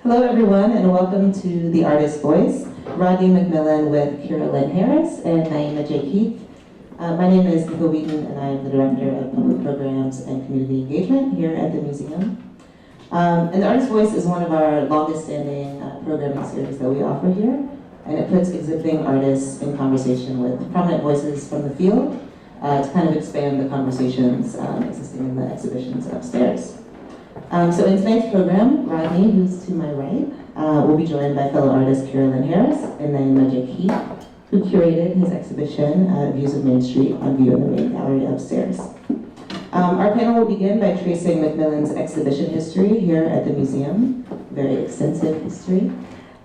Hello everyone and welcome to The Artist's Voice. Rodney McMillian with Kira Lynn Harris and Naima J. My name is Nicole Wheaton and I am the Director of Public Programs and Community Engagement here at the museum. And The Artist's Voice is one of our longest standing programming series that we offer here, and it puts exhibiting artists in conversation with prominent voices from the field to kind of expand the conversations existing in the exhibitions upstairs. So in tonight's program, Rodney, who's to my right, will be joined by fellow artist Kira Lynn Harris and Naima J, who curated his exhibition, Views of Main Street, on view in the main gallery upstairs. Our panel will begin by tracing McMillian's exhibition history here at the museum, very extensive history,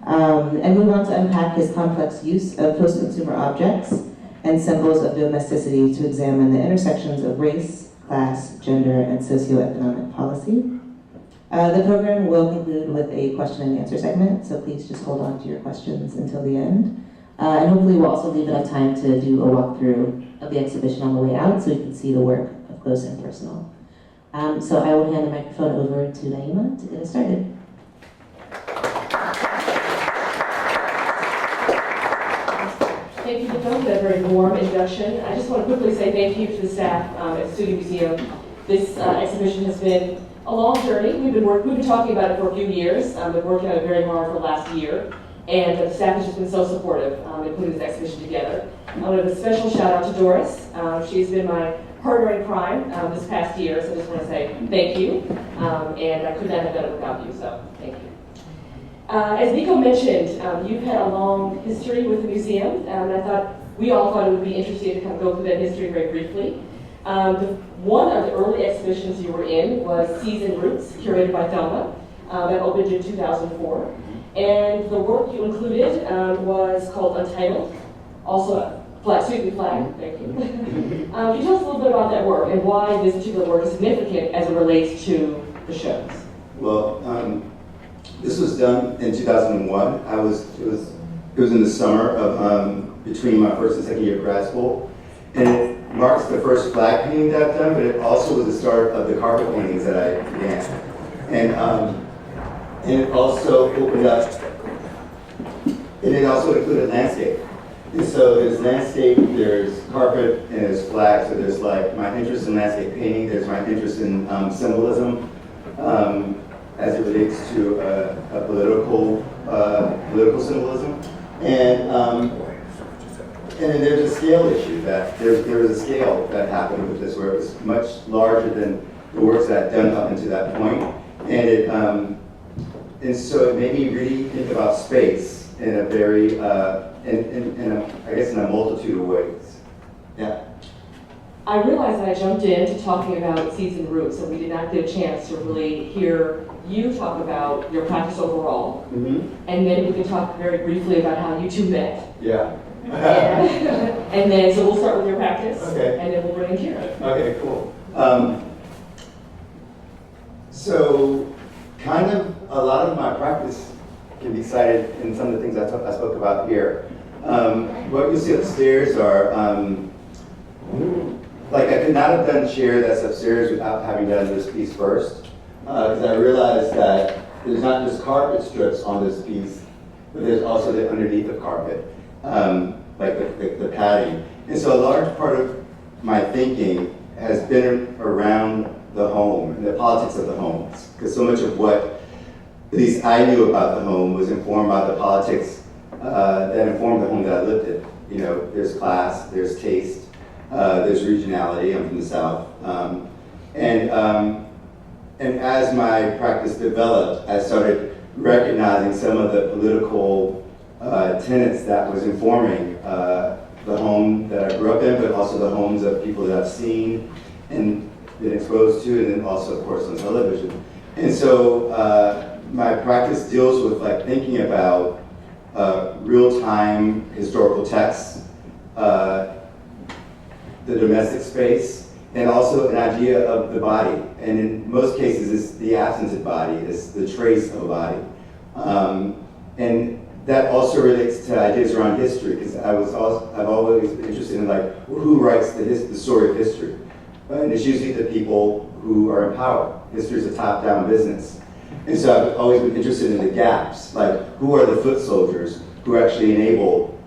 and move on to unpack his complex use of post-consumer objects and symbols of domesticity to examine the intersections of race, class, gender, and socioeconomic policy. The program will conclude with a question and answer segment, so please just hold on to your questions until the end. And hopefully we'll also leave enough time to do a walkthrough of the exhibition on the way out so you can see the work up close and personal. So I will hand the microphone over to Naima to get us started. Thank you, Nicole, for that very warm introduction. I just want to quickly say thank you to the staff at the Studio Museum. This exhibition has been a long journey. We've been talking about it for a few years. Been working on it very hard for the last year, and the staff has just been so supportive in putting this exhibition together. I want to give a special shout out to Doris. She's been my partner in crime this past year, so I just want to say thank you. And I could not have done it without you, so thank you. As Nico mentioned, you've had a long history with the museum, and I thought we all thought it would be interesting to kind of go through that history very briefly. One of the early exhibitions you were in was Seas and Roots, curated by Thelma, that opened in 2004. And the work you included was called Untitled, also Flag, thank you. Can you tell us a little bit about that work and why this particular work is significant as it relates to the shows? Well, this was done in 2001. It was in the summer of between my first and second year of grad school, and it marks the first flag painting that I've done, but it also was the start of the carpet paintings that I began. And it also opened up, and it also included landscape. And so there's landscape, there's carpet, and there's flag. So there's like my interest in landscape painting, there's my interest in symbolism as it relates to a political symbolism. And then there's a scale issue that there was a scale that happened with this where it was much larger than the works that I'd done up until that point. And so it made me really think about space in a very, I guess in a multitude of ways. Yeah. I realized that I jumped into talking about Seeds and Roots, and we did not get a chance to really hear you talk about your practice overall. Mm-hmm. And then we can talk very briefly about how you two met. Yeah. And then, so we'll start with your practice, okay. And then we'll bring in Kira. Okay, cool. So, kind of a lot of my practice can be cited in some of the things I spoke about here. What you see upstairs are, like I could not have done chair that's upstairs without having done this piece first, because I realized that there's not just carpet strips on this piece, but there's also the underneath the carpet. Like the padding. And so a large part of my thinking has been around the home and the politics of the home. Because so much of what at least I knew about the home was informed by the politics that informed the home that I lived in. You know, there's class, there's taste, there's regionality. I'm from the South. And as my practice developed, I started recognizing some of the political tenets that was informing the home that I grew up in, but also the homes of people that I've seen and been exposed to, and then also, of course, on television. And so my practice deals with like thinking about real-time historical texts, the domestic space, and also an idea of the body. And in most cases, it's the absence of body, it's the trace of a body. And that also relates to ideas around history, because I've always been interested in like who writes the story of history, and it's usually the people who are in power. History is a top-down business, And so I've always been interested in the gaps, like who are the foot soldiers who actually enable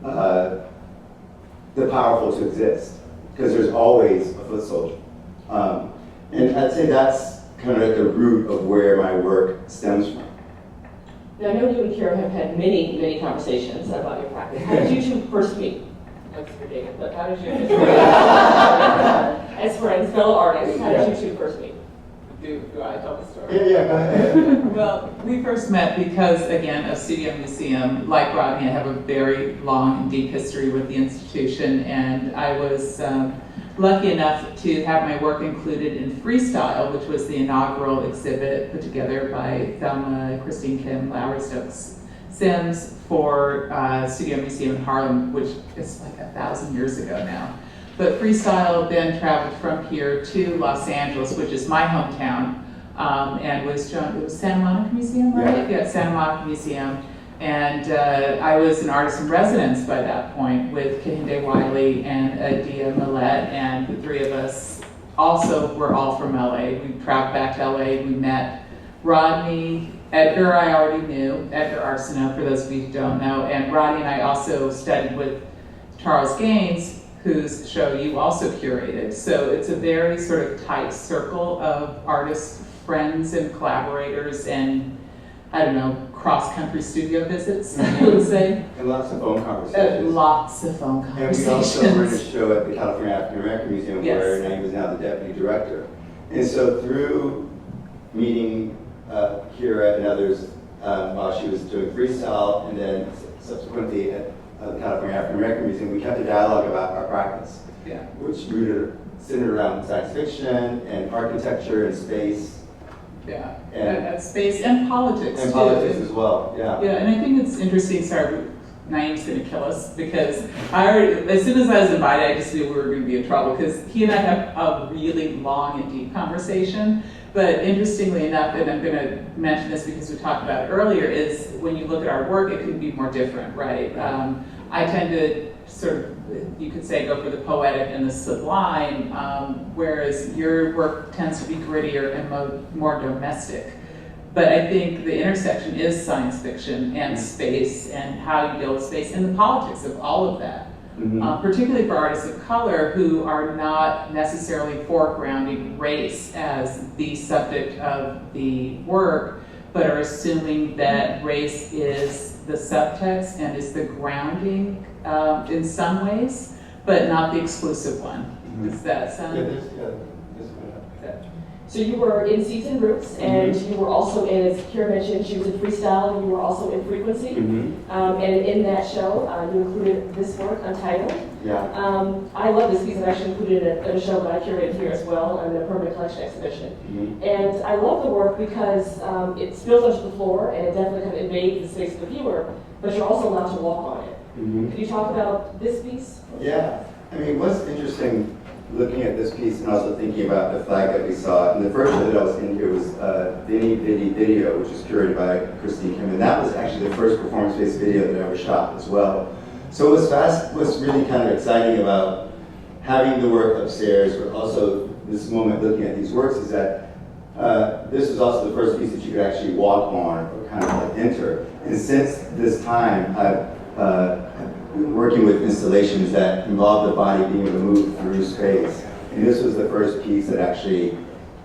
the powerful to exist? Because there's always a foot soldier. And I'd say that's kind of at the root of where my work stems from. Now, I know you and Kira have had many, many conversations about your practice. How did you two first meet? That's ridiculous, but how did you as friends, fellow artists, how did you two first meet? Do I tell the story? Yeah, go ahead. Well, we first met because, again, of Studio Museum. Like Rodney, I have a very long and deep history with the institution, and I was lucky enough to have my work included in Freestyle, which was the inaugural exhibit put together by Thelma, Christine Kim, Lowry Stokes Sims for Studio Museum in Harlem, which is like 1,000 years ago now. But Freestyle then traveled from here to Los Angeles, which is my hometown, and it was Santa Monica Museum, right? Yeah, Santa Monica Museum. And I was an artist in residence by that point with Kehinde Wiley and Adia Millette, and the three of us also were all from LA. We traveled back to LA, we met Rodney. Edgar I already knew, Edgar Arsenault, for those of you who don't know, and Rodney and I also studied with Charles Gaines, whose show you also curated. So it's a very sort of tight circle of artists, friends, and collaborators, and I don't know, cross-country studio visits, I would say. And lots of phone conversations. Lots of phone And conversations. we also ran a show at the California African American Museum where Naima is now the deputy director. And so through meeting Kira and others while she was doing Freestyle, and then subsequently at the California African American Museum, we kept a dialogue about our practice, which centered around science fiction and architecture and space. Yeah, And space and politics and too. politics as well, yeah. Yeah, and I think it's interesting, sorry, Naeem's gonna kill us, because as soon as I was invited, I just knew we were gonna be in trouble, because he and I have a really long and deep conversation. But interestingly enough, and I'm gonna mention this because we talked about it earlier, is when you look at our work, it can be more different, right? I tend to sort of, you could say, go for the poetic and the sublime, whereas your work tends to be grittier and more domestic. But I think the intersection is science fiction and space and how you deal with space and the politics of all of that. Particularly for artists of color who are not necessarily foregrounding race as the subject of the work, but are assuming that race is the subtext and is the grounding in some ways, but not the exclusive one. Does that sound? So you were in Seeds and Roots, and you were also in, as Kira mentioned, she was in Freestyle, and you were also in Frequency. And in that show, you included this work, Untitled. I love this piece. I've actually included it in a show that I curated here as well, in a permanent collection exhibition. And I love the work because it spills onto the floor, and it definitely kind of invades the space of the viewer, but you're also allowed to walk on it. Could you talk about this piece? Yeah, I mean, what's interesting looking at this piece and also thinking about the flag that we saw, and the first show that I was in here was Vinny Viddy Video, which was curated by Christine Kim, and that was actually the first performance-based video that I ever shot as well. So what's really kind of exciting about having the work upstairs, but also this moment looking at these works, is that this was also the first piece that you could actually walk on or kind of like enter. And since this time, I've been working with installations that involve the body being able to move through space. And this was the first piece that actually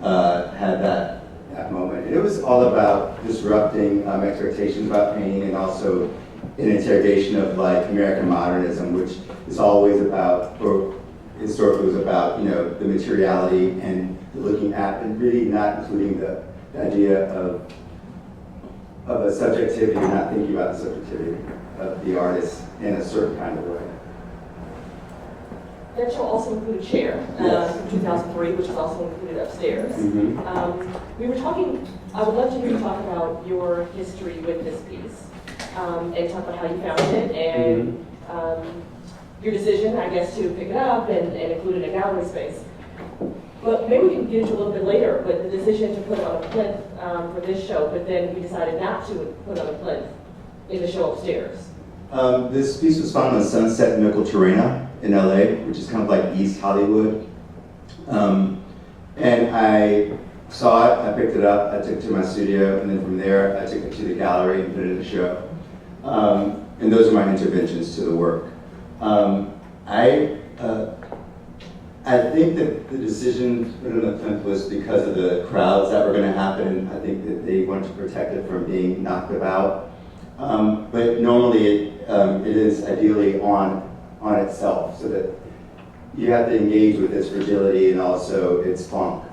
had that moment. And it was all about disrupting expectations about painting, and also an interrogation of like American modernism, which is always about, or historically was about, you know, the materiality and looking at, and really not including the idea of a subjectivity, and not thinking about the subjectivity of the artist in a certain kind of way. That show also included Chair from 2003, which is also included upstairs. We were talking, I would love to hear you talk about your history with this piece, and talk about how you found it, and your decision, I guess, to pick it up and include it in gallery space. But maybe we can get into a little bit later, but the decision to put it on a plinth for this show, but then we decided not to put it on a plinth in the show upstairs. This piece was found on Sunset Micheltorena in LA, which is kind of like East Hollywood. And I saw it, I picked it up, I took it to my studio, and then from there, I took it to the gallery and put it in a show. And those are my interventions to the work. I think that the decision to put it on the plinth was because of the crowds that were going to happen. I think that they wanted to protect it from being knocked about. But normally it is ideally on itself, so that you have to engage with its fragility and also its funk.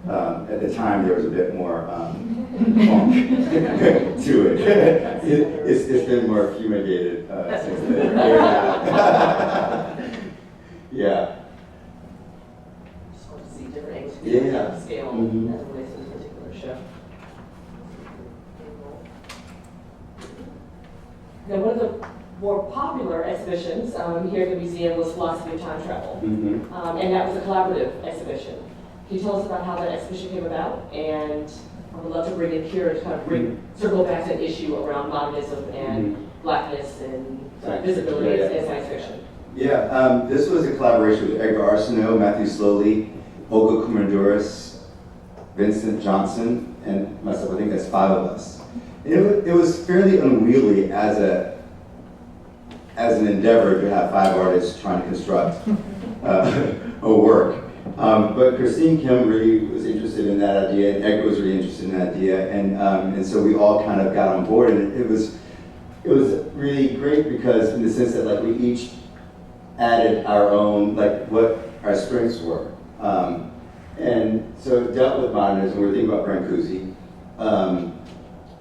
At the time, there was a bit more funk to it. It's been more fumigated since then. Yeah. Just want to see different angles, Yeah. different scale, Mhm. as it relates to this particular show. Now, one of the more popular exhibitions here at the museum was Philosophy of Time Travel. And that was a collaborative exhibition. Can you tell us about how that exhibition came about? And I would love to bring in Kira to kind of circle back to an issue around modernism and blackness and visibility and science fiction. Yeah, this was a collaboration with Edgar Arsenault, Matthew Slowly, Olga Kumanduris, Vincent Johnson, and myself. I think that's 5 of us. And it was fairly unwieldy as an endeavor to have 5 artists trying to construct a work. But Christine Kim really was interested in that idea, and Edgar was really interested in that idea, and so we all kind of got on board, and it was really great because in the sense that like we each added our own, like what our strengths were. And so it dealt with modernism. We were thinking about Brancusi.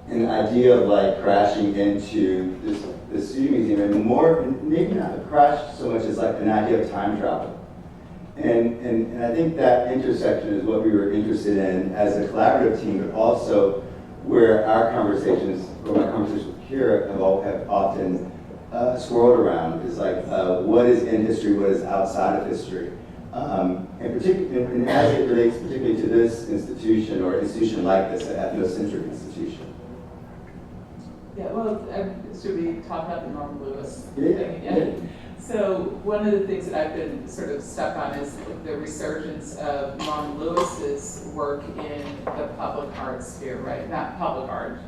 And the idea of like crashing into this studio museum, and more, maybe not a crash so much as like an idea of time travel. And I think that intersection is what we were interested in as a collaborative team, but also where our conversations, or my conversations with Kira have often swirled around, is like what is in history, what is outside of history. And as it relates particularly to this institution or institution like this, an ethnocentric institution. Yeah, well, should we talk about the Norman Lewis Yeah. thing again? So one of the things that I've been sort of stuck on is the resurgence of Norman Lewis's work in the public art sphere, right? Not public art,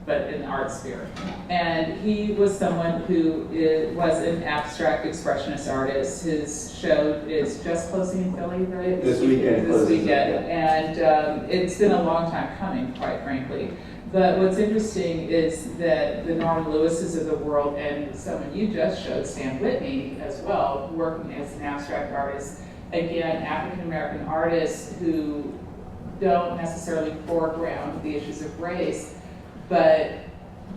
but in the art sphere. And he was someone who was an abstract expressionist artist. His show is just closing in Philly, right? This weekend. This weekend. And it's been a long time coming, quite frankly. But what's interesting is that the Norman Lewises of the world, and someone you just showed, Sam Whitney, as well, working as an abstract artist, again, African-American artists who don't necessarily foreground the issues of race, but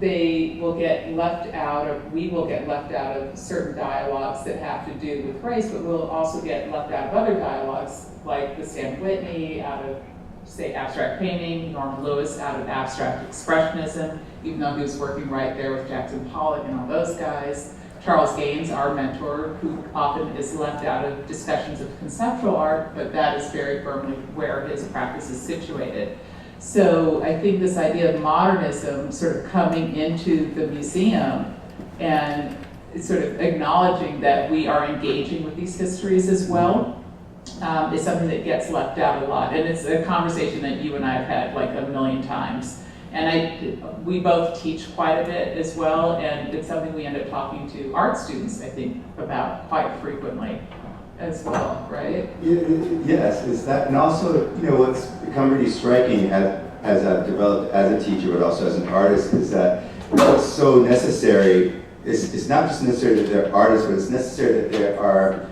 they will get left out of, we will get left out of certain dialogues that have to do with race, but we'll also get left out of other dialogues, like the Sam Whitney out of, say, abstract painting, Norman Lewis out of abstract expressionism, even though he was working right there with Jackson Pollock and all those guys. Charles Gaines, our mentor, who often is left out of discussions of conceptual art, but that is very firmly where his practice is situated. So I think this idea of modernism sort of coming into the museum and sort of acknowledging that we are engaging with these histories as well is something that gets left out a lot. And it's a conversation that you and I have had like a million times. And we both teach quite a bit as well, and it's something we end up talking to art students, I think, about quite frequently as well, right? Yes, it's that, and also, you know, what's become really striking as I've developed as a teacher, but also as an artist, is that what's so necessary it's not just necessary that they're artists, but it's necessary that there are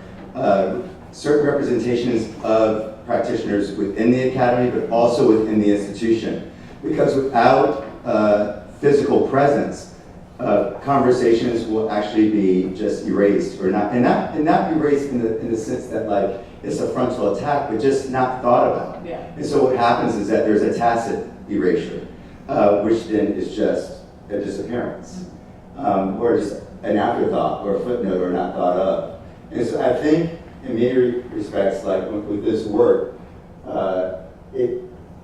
certain representations of practitioners within the academy, but also within the institution. Because without physical presence, conversations will actually be just erased, or not, and not erased in the sense that like it's a frontal attack, but just not thought about. Yeah. And so what happens is that there's a tacit erasure, which then is just a disappearance, or just an afterthought, or a footnote, or not thought of. And so I think, in many respects, like with this work,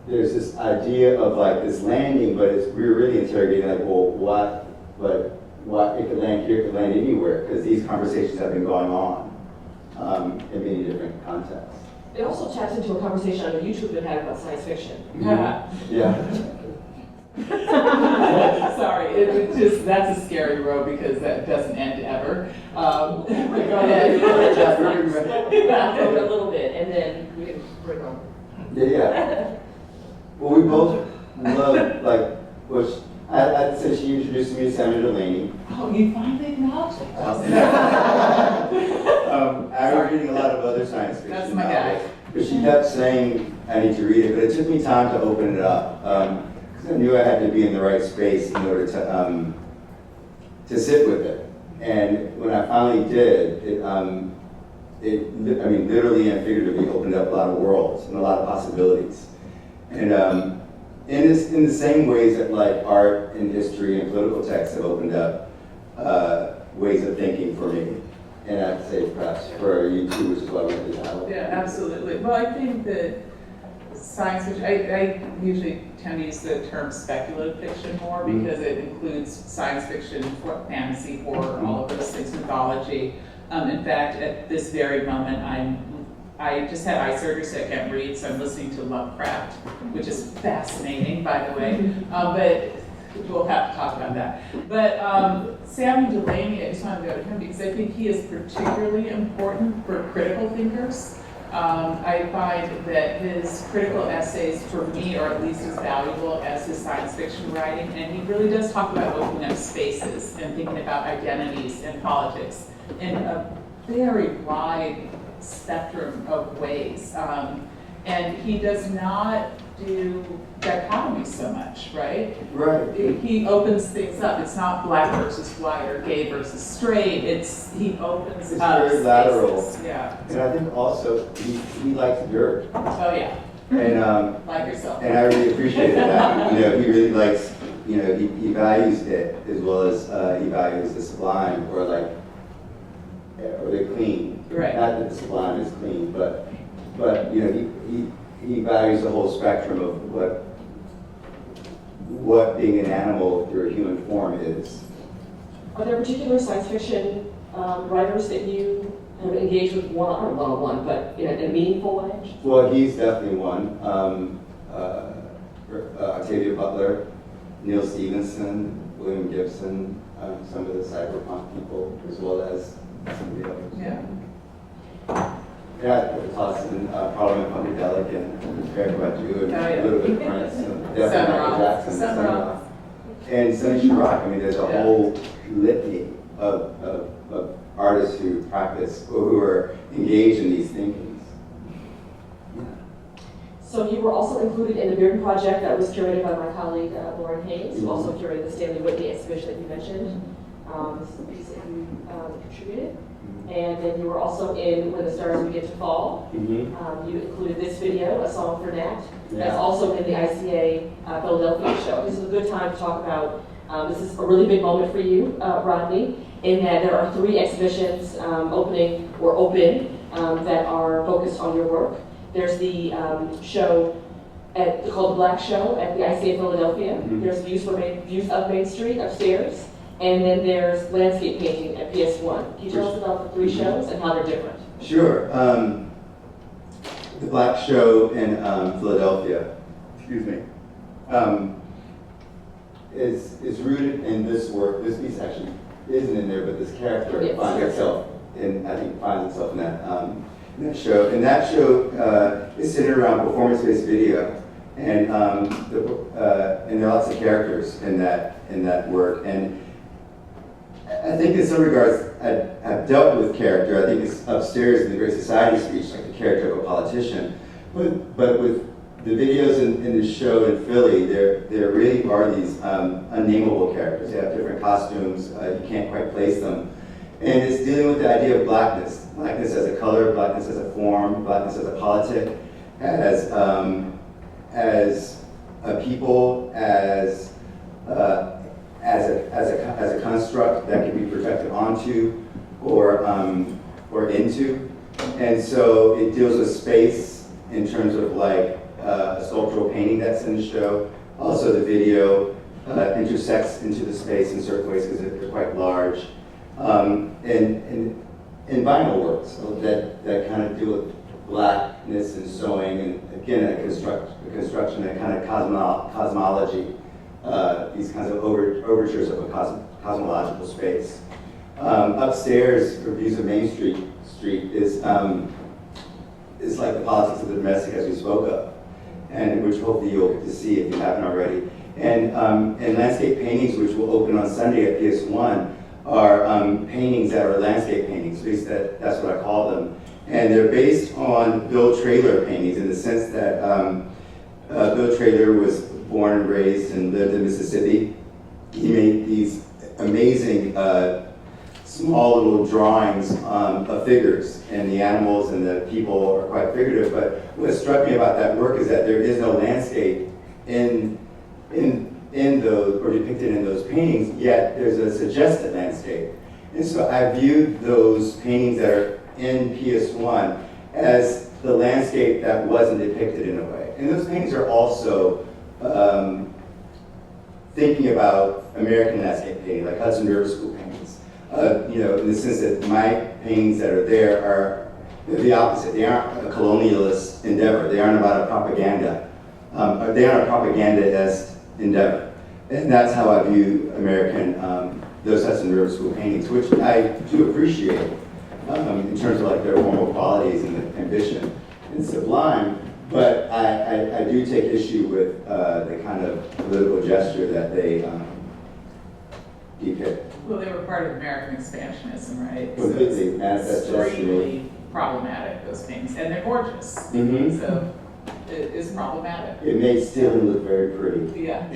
there's this idea of like this landing, but we're really interrogating like, well, what it could land here, it could land anywhere, because these conversations have been going on in many different contexts. It also taps into a conversation I know you two have been having about science fiction. Yeah. Sorry, it just, that's a scary road because that doesn't end ever. Go ahead. A little bit, and then we can bring on. Yeah. Well, we both love, like, which I'd say she introduced me to Samuel Delaney. Oh, you finally acknowledged it. I was reading a lot of other science fiction That's my guy. novels, but she kept saying I need to read it, but it took me time to open it up. Because I knew I had to be in the right space in order to sit with it. And when I finally did, literally and figuratively opened up a lot of worlds and a lot of possibilities. And in the same ways that like art and history and political texts have opened up ways of thinking for me. And I'd say perhaps for you too, which is why we went to that. Yeah, absolutely. Well, I think that science fiction, I usually tend to use the term speculative fiction more because it includes science fiction, fantasy, horror, all of those things, mythology. In fact, at this very moment, I just had eye surgery, so I can't read, so I'm listening to Lovecraft, which is fascinating, by the way. But we'll have to talk about that. But Samuel Delaney, I just wanted to go to him because I think he is particularly important for critical thinkers. I find that his critical essays, for me, are at least as valuable as his science fiction writing, and he really does talk about opening up spaces and thinking about identities and politics in a very wide spectrum of ways. And he does not do dichotomy so much, right? Right. He opens things up. It's not black versus white or gay versus straight. He opens It's up very spaces. lateral. Yeah. And I think also he likes dirt. Oh yeah. And Like yourself. and I really appreciated that. You know, he really likes, you know, he values it as well as he values the sublime or the clean. Right. Not that the sublime is clean, but you know, he values the whole spectrum of what being an animal through a human form is. Are there particular science fiction writers that you have engaged with one-on-one, but in a meaningful way? Well, he's definitely one. Octavia Butler, Neil Stevenson, William Gibson, some of the cyberpunk people, as well as some of the others. Yeah. Yeah, Tossin, Parliament Funkadelic, and Eric Badu, and a little bit of Prince, and definitely Michael Jackson, Summer. and Sonny Chirac. I mean, there's a Yeah. whole litany of artists who practice, or who are engaged in these thinkings. Yeah. So you were also included in the Bearden Project that was curated by my colleague Lauren Hayes, who also curated the Stanley Whitney exhibition that you mentioned. This is a piece that you contributed. And then you were also in When the Stars Begin to Fall. You included this video, A Song for Nat. That's also in the ICA Philadelphia show. This is a good time to talk about, this is a really big moment for you, Rodney, in that there are 3 exhibitions open that are focused on your work. There's the show called The Black Show at the ICA Philadelphia. There's Views of Main Street upstairs. And then there's landscape painting at PS1. Can you tell us about the 3 shows and how they're different? Sure. The Black Show in Philadelphia, excuse me, is rooted in this work. This piece actually isn't in there, but this character finds itself in that show. And that show is centered around performance-based video, and there are lots of characters in that work. And I think in some regards, I've dealt with character. I think it's upstairs in the Great Society speech, like the character of a politician. But with the videos in the show in Philly, there really are these unnameable characters. They have different costumes. You can't quite place them. And it's dealing with the idea of blackness. Blackness as a color, blackness as a form, blackness as a politic, as a people, as a construct that can be projected onto or into. And so it deals with space in terms of like a sculptural painting that's in the show. Also the video intersects into the space in certain ways because they're quite large. And vinyl works that kind of deal with black blackness and sewing, and again, a construction, a kind of cosmology, these kinds of overtures of a cosmological space. Upstairs, for views of Main Street is like the politics of the domestic, as we spoke of, and which hopefully you'll get to see if you haven't already. And landscape paintings, which will open on Sunday at PS1, are paintings that are landscape paintings. At least that's what I call them. And they're based on Bill Traylor paintings in the sense that Bill Traylor was born and raised and lived in Mississippi. He made these amazing small little drawings of figures, and the animals and the people are quite figurative. But what struck me about that work is that there is no landscape in those, or depicted in those paintings, yet there's a suggested landscape. And so I viewed those paintings that are in PS1 as the landscape that wasn't depicted in a way. And those paintings are also thinking about American landscape painting, like Hudson River School paintings. In the sense that my paintings that are there are the opposite. They aren't a colonialist endeavor. They aren't about a propaganda. They aren't a propagandist endeavor. And that's how I view American, those Hudson River School paintings, which I do appreciate in terms of like their formal qualities and the ambition and sublime. But I do take issue with the kind of political gesture that they depict. Well, they were part of American expansionism, right? Completely manifest destiny. Extremely problematic, those paintings, and they're gorgeous. Mm-hmm. So it is problematic. It made stealing look very pretty. Yeah.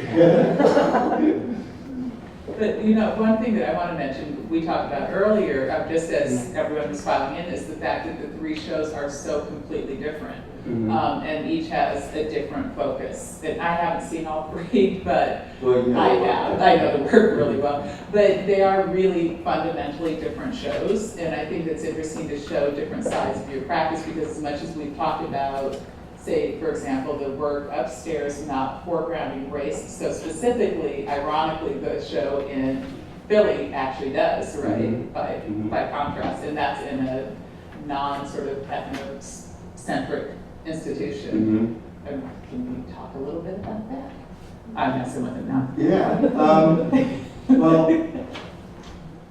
But one thing that I want to mention, we talked about earlier, just as everyone was filing in, is the fact that the three shows are so completely different. Mm-hmm. And each has a different focus. And I haven't seen all three, but Well, I have. I know the work really well. But they are really fundamentally different shows. And I think it's interesting to show different sides of your practice, because as much as we've talked about, say, for example, the work upstairs not foregrounding race, so specifically, ironically, the show in Philly actually does, right, Mm-hmm. by contrast, and that's in a non-sort of ethnocentric institution. Mm-hmm. And can you talk a little bit about that? I'm messing with it now. Yeah. Well,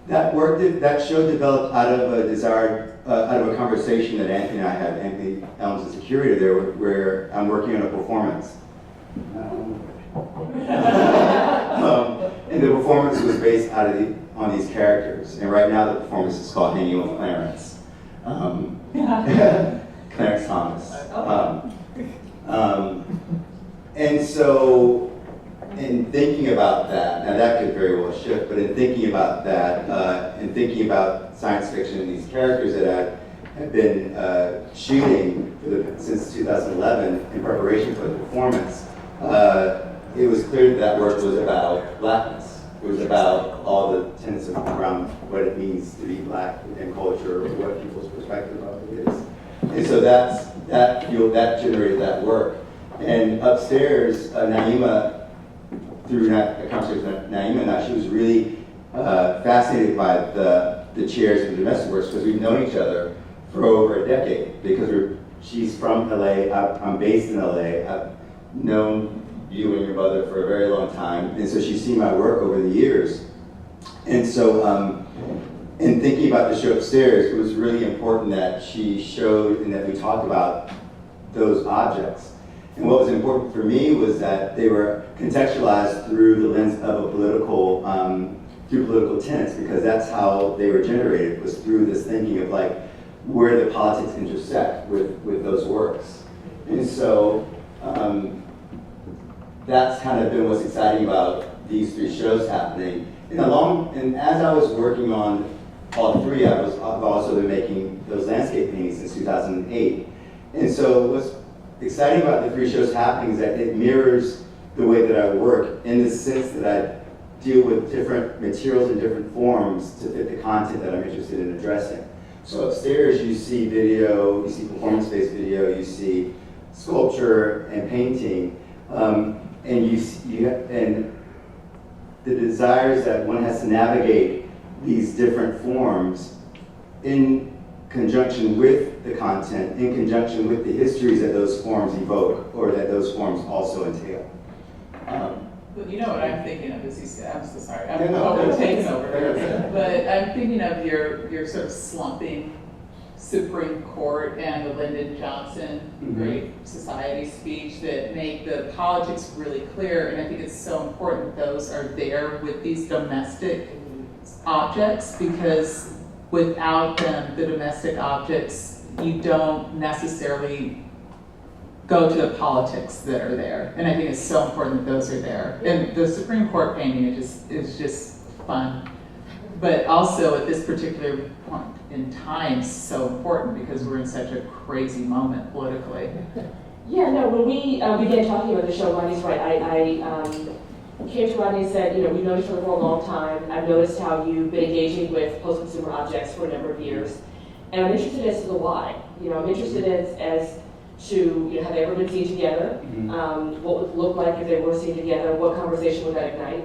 that show developed out of a desire, out of a conversation that Anthony and I had. Anthony Elms is a curator there, where I'm working on a performance. And the performance was based on these characters. And right now the performance is called Hanging with Clarence. Clarence Thomas. And so, in thinking about that, now that could very well shift, but in thinking about that, and thinking about science fiction and these characters that I have been shooting since 2011 in preparation for the performance, it was clear that work was about blackness. It was about all the tenets around what it means to be black in culture, or what people's perspective of it is. And so that generated that work. And upstairs, Naima, through a conversation with Naima, she was really fascinated by the chairs and the domestic works, because we've known each other for over a decade. Because she's from LA, I'm based in LA. I've known you and your mother for a very long time, and so she's seen my work over the years. And so, in thinking about the show upstairs, it was really important that she showed and that we talked about those objects. And what was important for me was that they were contextualized through the lens of a political, through political tenets, because that's how they were generated, was through this thinking of like where the politics intersect with those works. And so that's kind of been what's exciting about these three shows happening. And as I was working on all three, I've also been making those landscape paintings since 2008. And so what's exciting about the three shows happening is that it mirrors the way that I work, in the sense that I deal with different materials and different forms to fit the content that I'm interested in addressing. So upstairs you see video, you see performance-based video, you see sculpture and painting, and the desires that one has to navigate these different forms in conjunction with the content in conjunction with the histories that those forms evoke or that those forms also entail. Well, you know what I'm thinking of as you say, I'm so sorry, I'm No, taking over here. But I'm thinking of your sort of slumping Supreme Court and the Lyndon Johnson Great Society speech that make the politics really clear, and I think it's so important those are there with these domestic objects, because without them, the domestic objects, you don't necessarily go to the politics that are there. And I think it's so important that those are there. And the Supreme Court painting is just fun. But also at this particular point in time, so important because we're in such a crazy moment politically. Yeah, no, when we began talking about the show, Rodney's right. I came to Rodney and said, we've known each other for a long time. I've noticed how you've been engaging with post-consumer objects for a number of years. And I'm interested as to the why. I'm interested as to have they ever been seen together, what would it look like if they were seen together, what conversation would that ignite.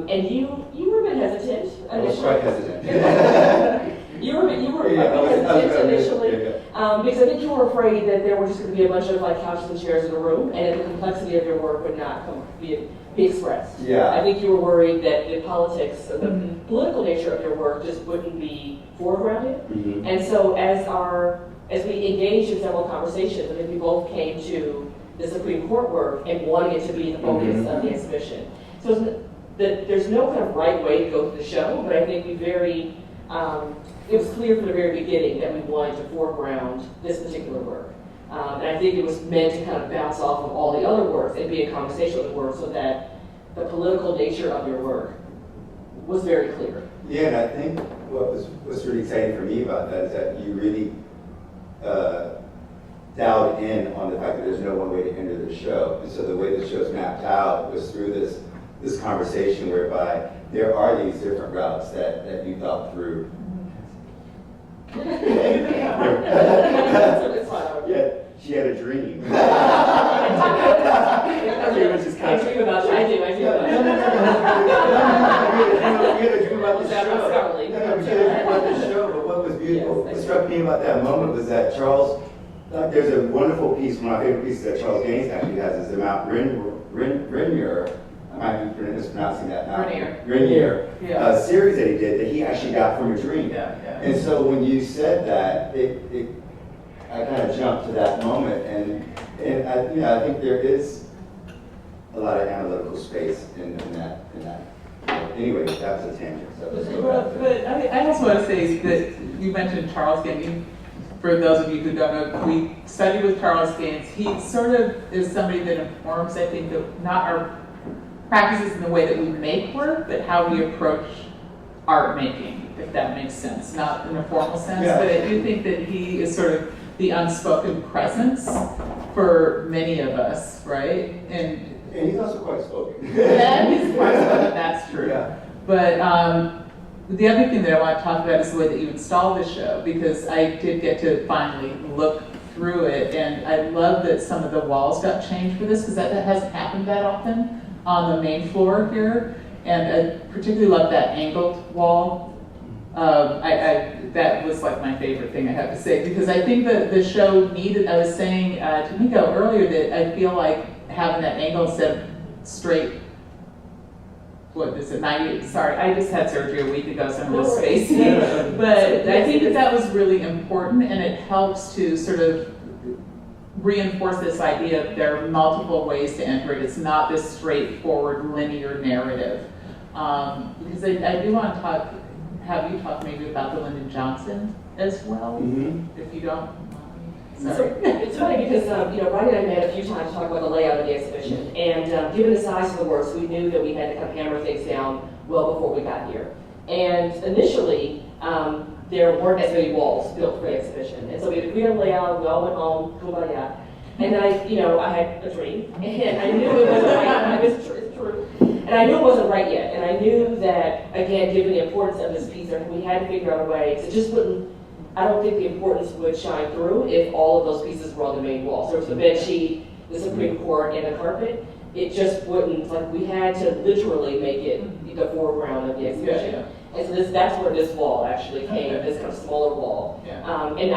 And you were a bit hesitant initially. I was quite hesitant. You were a bit hesitant initially, because I think you were afraid that there were just going to be a bunch of couches and chairs in a room, and that the complexity of your work would not be expressed. Yeah. I think you were worried that the politics, the political nature of your work just wouldn't be foregrounded. And so as we engaged in several conversations, I think we both came to the Supreme Court work and wanting it to be the focus of the exhibition. So there's no kind of right way to go through the show, but I think it was clear from the very beginning that we wanted to foreground this particular work. And I think it was meant to kind of bounce off of all the other works and be a conversation with the work so that the political nature of your work was very clear. Yeah, and I think what's really exciting for me about that is that you really dialed in on the fact that there's no one way to enter the show. And so the way the show's mapped out was through this conversation whereby there are these different routes that you thought through. Yeah, she had a dream. I dream about you. I do. You had a dream about the show. You had a dream about the show, but what was beautiful, what struck me about that moment was that Charles, there's a wonderful piece, one of my favorite pieces that Charles Gaines actually has, is the Mount Rainier. I might be mispronouncing that now. Rainier. Series that he did that he actually got from a dream. And so when you said that, I kind of jumped to that moment, and I think there is a lot of analytical space in that. Anyway, that was a tangent. So let's go back to But I also want to say that you mentioned Charles Gaines. For those of you who don't know, we studied with Charles Gaines. He sort of is somebody that informs, I think, not our practices in the way that we make work, but how we approach art making, if that makes sense. Not in a formal sense, but I do think that he is sort of the unspoken presence for many of us, right? And he's also quite spoken. That's true. Yeah. But the other thing that I want to talk about is the way that you install the show, because I did get to finally look through it, and I love that some of the walls got changed for this, because that hasn't happened that often on the main floor here, and I particularly love that angled wall. That was like my favorite thing I have to say, because I think that the show needed, I was saying to Nico earlier that I feel like having that angle instead of straight, what is it, 90, sorry, I just had surgery a week ago, so I'm a little spacey, but I think that was really important, and it helps to sort of reinforce this idea that there are multiple ways to enter it. It's not this straightforward linear narrative. Because I do want to have you talk maybe about the Lyndon Johnson as well, if you don't mind. Sorry. It's funny because Rodney and I met a few times to talk about the layout of the exhibition, and given the size of the works, we knew that we had to kind of hammer things down well before we got here. And initially, there weren't as many walls built for the exhibition, and so we agreed on layout. We all went home, kumbaya. And then I had a dream, and I knew it wasn't right. It's true. And I knew it wasn't right yet, and I knew that, again, given the importance of this piece, we had to figure out a way, because it just wouldn't, I don't think the importance would shine through if all of those pieces were on the main wall. So there was the bed sheet, the Supreme Court, and the carpet. It just wouldn't, we had to literally make it the foreground of the exhibition. And so that's where this wall actually came, this kind of smaller wall. And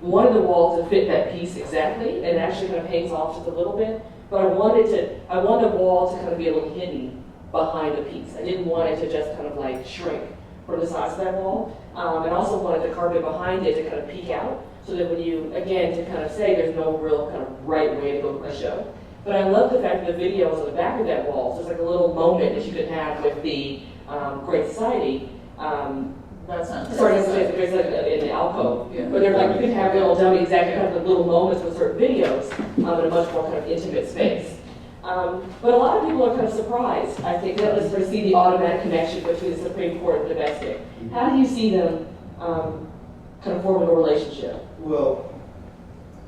We wanted the wall to fit that piece exactly, and it actually kind of hangs off just a little bit. But I wanted the wall to kind of be a little hidden behind the piece. I didn't want it to just kind of like shrink from the size of that wall. And also wanted the carpet behind it to kind of peek out, so that when you, again, to kind of say there's no real kind of right way to go for a show. But I love the fact that the video is on the back of that wall, so it's like a little moment that you could have with the Great Society. That's not. Sorry, there's like in the alcove, Yeah. but they're like, you can have little dummy exactly kind of like little moments with certain videos in a much more kind of intimate space. But a lot of people are kind of surprised, I think, that let's sort of see the automatic connection between the Supreme Court and domestic. How do you see them kind of forming a relationship? Well,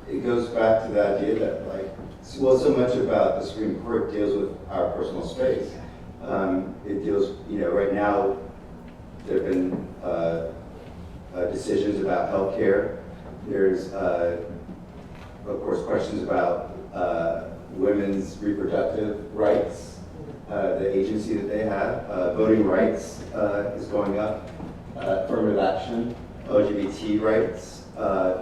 it goes back to the idea that, like, well, so much about the Supreme Court deals with our personal space. It deals, right now, there have been decisions about healthcare. There's, of course, questions about women's reproductive rights, the agency that they have. Voting rights is going up. Affirmative action, LGBT rights.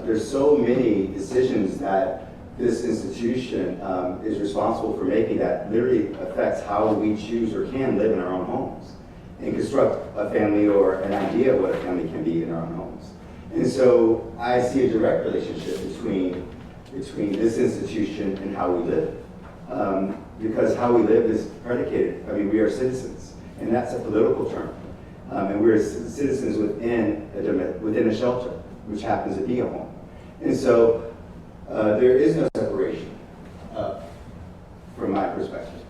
There's so many decisions that this institution is responsible for making that literally affects how we choose or can live in our own homes and construct a family or an idea of what a family can be in our own homes. And so I see a direct relationship between this institution and how we live. Because how we live is predicated, we are citizens, and that's a political term. And we're citizens within a shelter, which happens to be a home. And so there is no separation from my perspective.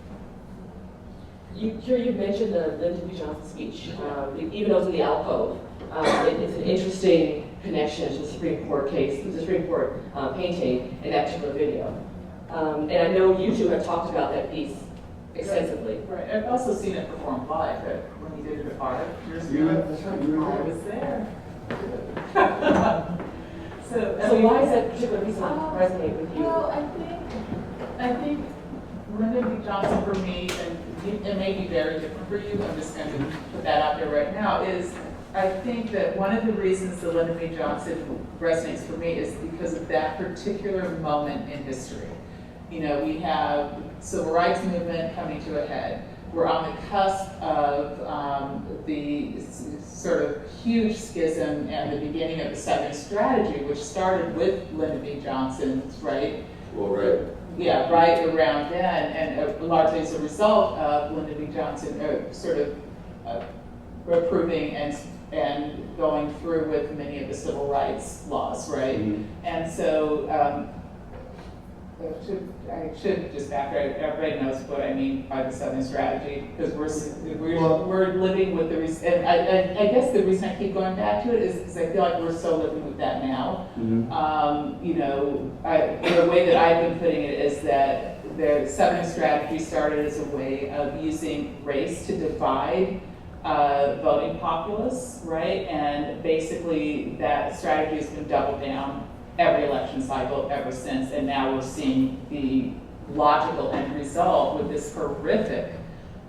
You mentioned the Lyndon B. Johnson speech, even though it's in the alcove. It's an interesting connection to the Supreme Court case, the Supreme Court painting in that particular video. And I know you two have talked about that piece extensively. Right. I've also seen it performed live when he did it at Harlem years ago. That's right, you were I there. was there. So why does that particular piece resonate with you? Well, I think Lyndon B. Johnson for me, and it may be very different for you, I'm just going to put that out there right now, is I think that one of the reasons that Lyndon B. Johnson resonates for me is because of that particular moment in history. We have civil rights movement coming to a head. We're on the cusp of the sort of huge schism and the beginning of the Southern strategy, which started with Lyndon B. Johnson's, right? Well, right. Yeah, right around then, and largely as a result of Lyndon B. Johnson sort of approving and going through with many of the civil rights laws, right? Mm-hmm. And so I should just back right. Everybody knows what I mean by the Southern strategy, because we're living with the and I guess the reason I keep going back to it is because I feel like we're still living with that now. Mm-hmm. The way that I've been putting it is that the Southern strategy started as a way of using race to divide voting populace, right? And basically that strategy has been doubled down every election cycle ever since, and now we're seeing the logical end result with this horrific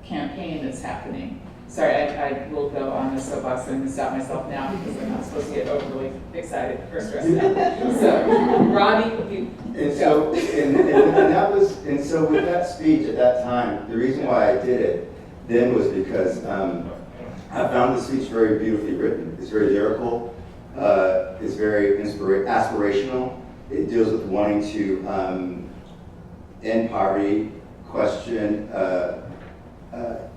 campaign that's happening. Sorry, I will go on the soapbox and I'm gonna stop myself now because I'm not supposed to get overly excited or stressed out. So, Rodney, And so with that speech at that time, the reason why I did it then was because I found the speech very beautifully written. It's very lyrical. It's very aspirational. It deals with wanting to end poverty, question.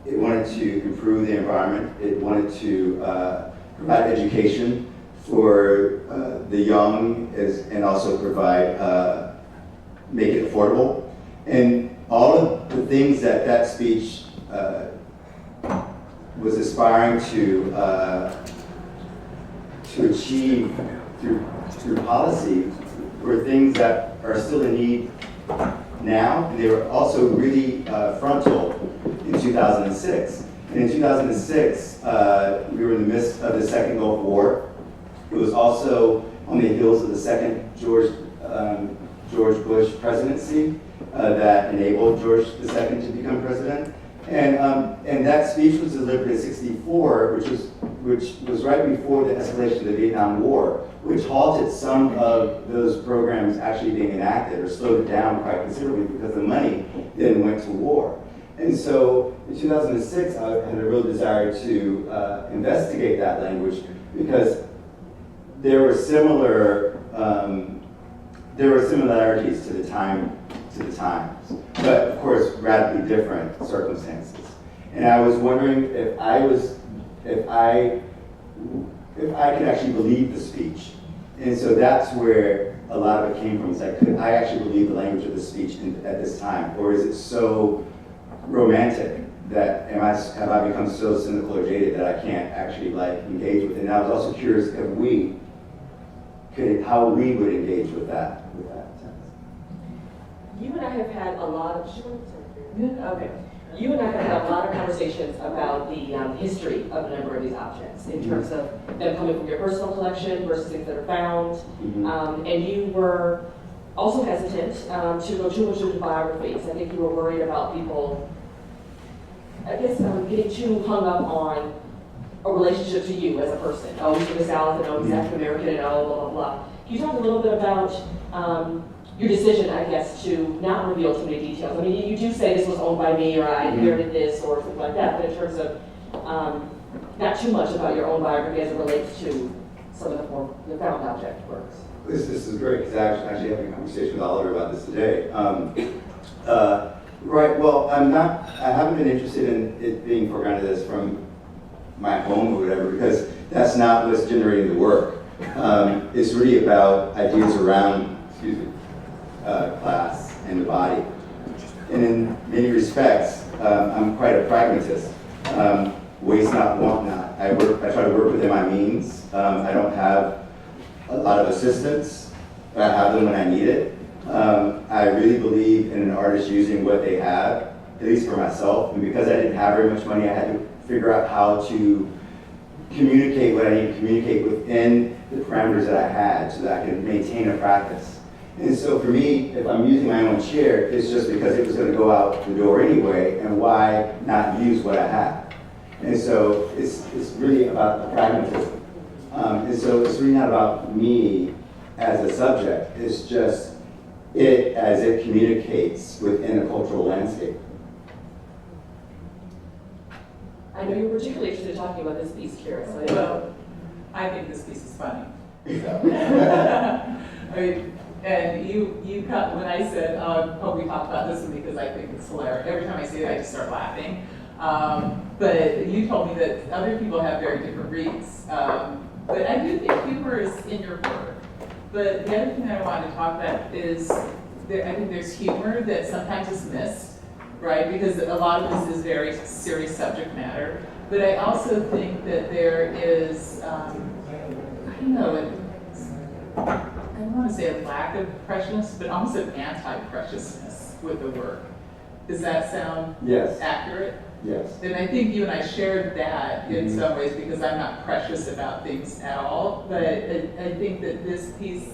It wanted to improve the environment. It wanted to provide education for the young, and also provide, make it affordable. And all of the things that speech was aspiring to achieve through policy were things that are still in need now, and they were also really frontal in 2006. And in 2006, we were in the midst of the second Gulf War. It was also on the heels of the second George Bush presidency that enabled George II to become president. And that speech was delivered in '64, which was which was right before the escalation of the Vietnam War, which halted some of those programs actually being enacted or slowed it down quite considerably because the money then went to war. And so in 2006, I had a real desire to investigate that language because there were similarities to the times, but of course radically different circumstances. And I was wondering if I could actually believe the speech. And so that's where a lot of it came from. It's like, could I actually believe the language of the speech at this time? Or is it so romantic that have I become so cynical or jaded that I can't actually like engage with it? And I was also curious if how we would engage with that text. You and I have had a lot of, okay. You and I have had a lot of conversations about the history of a number of these objects in terms of them coming from your personal collection versus things that are found. And you were also hesitant to go too much into biographies. I think you were worried about people, I guess, getting too hung up on a relationship to you as a person. Oh, he's from the South, and oh, he's African American, and oh, blah, blah, blah. Can you talk a little bit about your decision, I guess, to not reveal too many details? I mean, you do say this was owned by me, or I inherited this, or something like that, but in terms of not too much about your own biography as it relates to some of the found object works. This is great, because I was actually having a conversation with Oliver about this today. Right, well, I haven't been interested in it being foregrounded as from my home or whatever, because that's not what's generating the work. It's really about ideas around, class and the body. And in many respects, I'm quite a pragmatist. Waste not, want not. I try to work within my means. I don't have a lot of assistance, but I have them when I need it. I really believe in an artist using what they have, at least for myself. And because I didn't have very much money, I had to figure out how to communicate what I need to communicate within the parameters that I had so that I can maintain a practice. And so for me, if I'm using my own chair, it's just because it was going to go out the door anyway, and why not use what I have? And so it's really about the pragmatism. And so it's really not about me as a subject, it's just it as it communicates within a cultural landscape. I know you're particularly interested in talking about this piece, Kira. So Well, I think this piece is funny. I mean, and you cut when I said, oh, we talked about this one because I think it's hilarious. Every time I see it, I just start laughing. But you told me that other people have very different reads. But I do think humor is in your work. But the other thing that I wanted to talk about is I think there's humor that sometimes is missed, right? Because a lot of this is very serious subject matter. But I also think that there is, I don't know, I don't want to say a lack of preciousness, but almost an anti-preciousness with the work. Does that sound accurate? Yes. And I think you and I shared that in some ways because I'm not precious about things at all. But I think that this piece,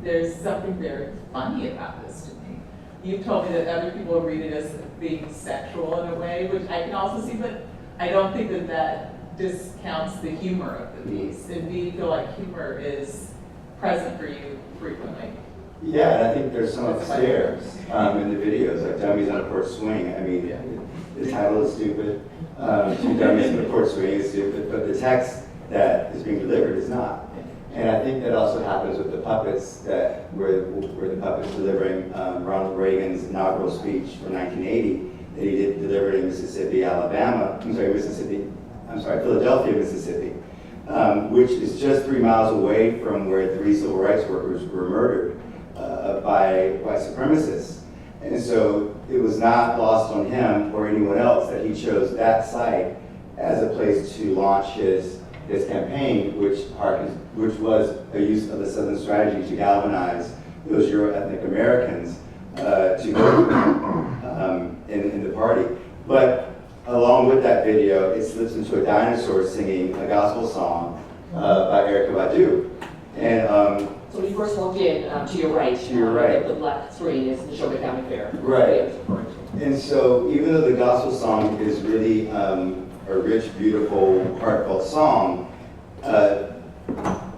there's something very funny about this to me. You've told me that other people read it as being sexual in a way, which I can also see, but I don't think that that discounts the humor of the piece. And do you feel like humor is present for you frequently? Yeah, and I think there's some upstairs in the videos, like Dummies on a Porch Swing. I mean, the title is stupid. Two Dummies on a Porch Swing is stupid, but the text that is being delivered is not. And I think that also happens with the puppets where the puppets delivering Ronald Reagan's inaugural speech from 1980 that he delivered in Philadelphia, Mississippi, which is just 3 miles away from where 3 civil rights workers were murdered by white supremacists. And so it was not lost on him or anyone else that he chose that site as a place to launch his campaign, which was a use of the Southern strategy to galvanize those Euro-ethnic Americans to vote in the party. But along with that video, it slips into a dinosaur singing a gospel song by Erykah Badu. And so when you first walked in, to your right, the black screen is the Neshoba County Fair. Right. And so even though the gospel song is really a rich, beautiful, heartfelt song,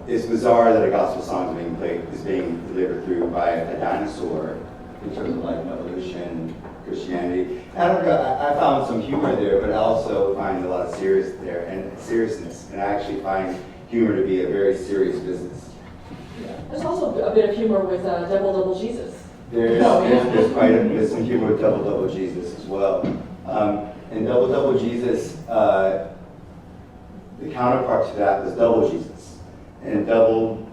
it's bizarre that a gospel song is being delivered through by a dinosaur in terms of like evolution, Christianity. I don't know, I found some humor there, but I also find a lot of seriousness, and I actually find humor to be a very serious business. There's also a bit of humor with Double Jesus. There's some humor with Double Jesus as well. And Double Jesus, the counterpart to that was Double Jesus. And Double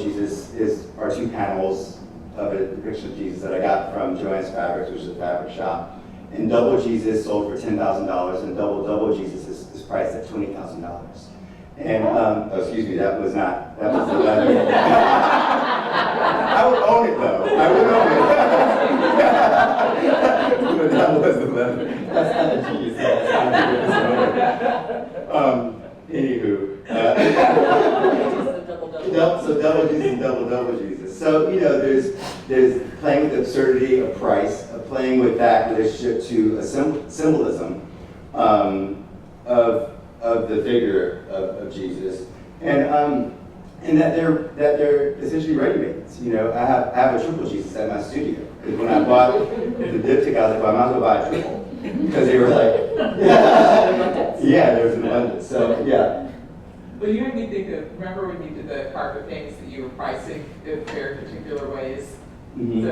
Jesus are two panels of a depiction of Jesus that I got from Joanne's Fabrics, which is a fabric shop. And Double Jesus sold for $10,000, and Double Jesus is priced at $20,000. And, excuse me, that was the leather. I would own it though, I would own it. But that was the leather. That's kind of genius. That's kind of anywho. So Double Jesus and Double Jesus. So, you know, there's playing with the absurdity of price, playing with that relationship to a symbolism of the figure of Jesus, and that they're essentially ready-mades. You know, I have a triple Jesus at my studio. Because when I bought the diptych, I was like, well, I might as well buy a triple, because they were like, yeah, there's an abundance. So yeah. Well, you made me think of, remember when you did the carpet paintings that you were pricing in very particular ways? Mm-hmm.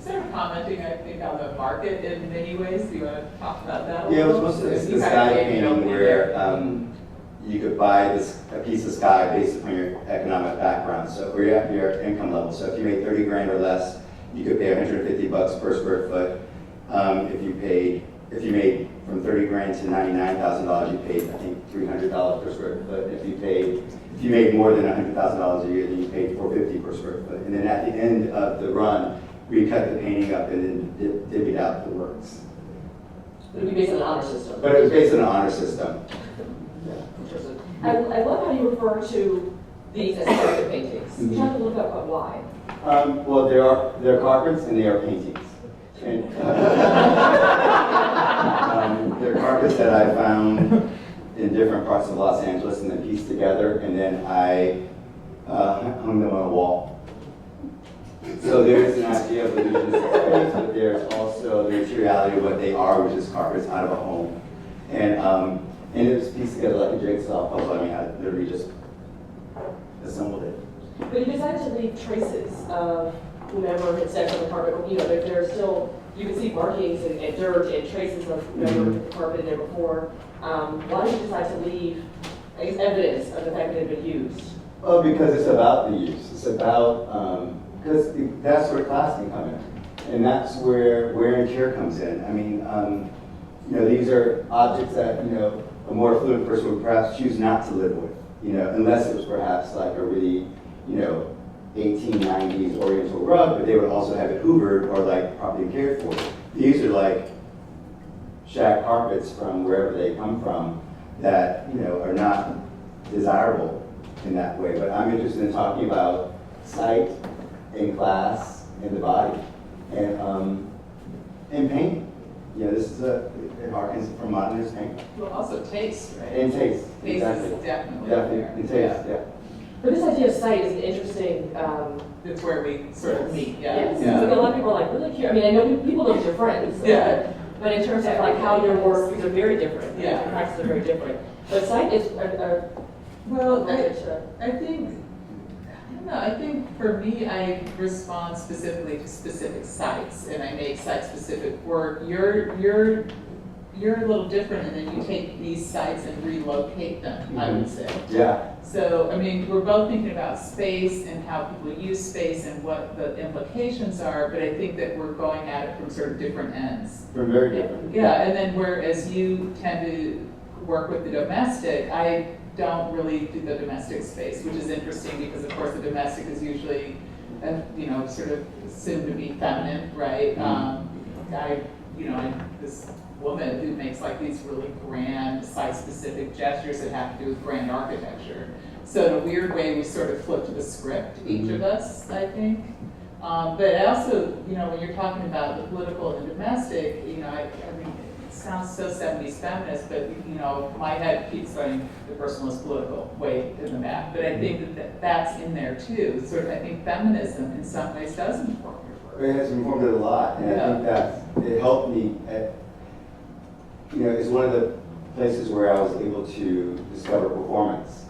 Sort of commenting, I think, on the market in many ways. Do you want to talk about that? Yeah, it was mostly the sky painting where you could buy a piece of sky based upon your economic background, so or your income level. So if you made 30 grand or less, you could pay $150 per square foot. If you made from 30 grand to $99,000, you paid, I think, $300 per square foot. If you made more than $100,000 a year, then you paid $450 per square foot. And then at the end of the run, we cut the painting up and then divvied out the works. It would be based on an honor system. But it was based on an honor system. I love how you refer to these as carpet paintings. Can you talk a little bit about why? Well, they're carpets and they are paintings. And, they're carpets that I found in different parts of Los Angeles and then pieced together, and then I hung them on a wall. So there's an idea of illusions of space, but there's also the materiality of what they are, which is carpets out of a home. And it was pieced together like a jigsaw puzzle. I mean, I literally just assembled it. But you decided to leave traces of whomever had stepped on the carpet. You know, there's still, you can see markings and dirt and traces of whomever had carpeted there before. Why did you decide to leave, I guess, evidence of the fact that it had been used? Well, because it's about the use. It's about, because that's where class can come in. And that's where wear and tear comes in. I mean, you know, these are objects that, you know, a more affluent person would perhaps choose not to live with, you know, unless it was perhaps like a really, you know, 1890s Oriental rug, but they would also have it hoovered or like properly cared for. These are like shag carpets from wherever they come from that, you know, are not desirable in that way. But I'm interested in talking about sight and class and the body and paint. You know, this is it harkens from modernist paint. Well, also taste, right? And taste. Taste exactly. is definitely Definitely. there. And taste, yeah. But this idea of sight is an interesting. It's where we sort of meet, Yes. yeah. So a lot of people are like, really curious. I mean, I know people know that you're friends. Yeah. But in terms of like how your work, these are very different. Yeah. Your practices are very different. But sight is Well, I think, I don't know, I think for me, I respond specifically to specific sites, and I make site-specific work. You're a little different, and then you take these sites and relocate them, I would say. Yeah. So, I mean, we're both thinking about space and how people use space and what the implications are, but I think that we're going at it from sort of different ends. From very different. Yeah, and then whereas you tend to work with the domestic, I don't really do the domestic space, which is interesting because, of course, the domestic is usually, you know, sort of assumed to be feminine, right? This woman who makes like these really grand site-specific gestures that have to do with grand architecture. So in a weird way, we sort of flipped the script, each of us, I think. But I also, you know, when you're talking about the political and domestic, you know, I mean, sounds so 70s feminist, but you know, my head keeps saying the personalist political way in the map. But I think that that's in there too. Sort of, I think feminism in some ways does inform your work. It has informed it a lot, and Yeah. I think that it helped me. It's one of the places where I was able to discover performance,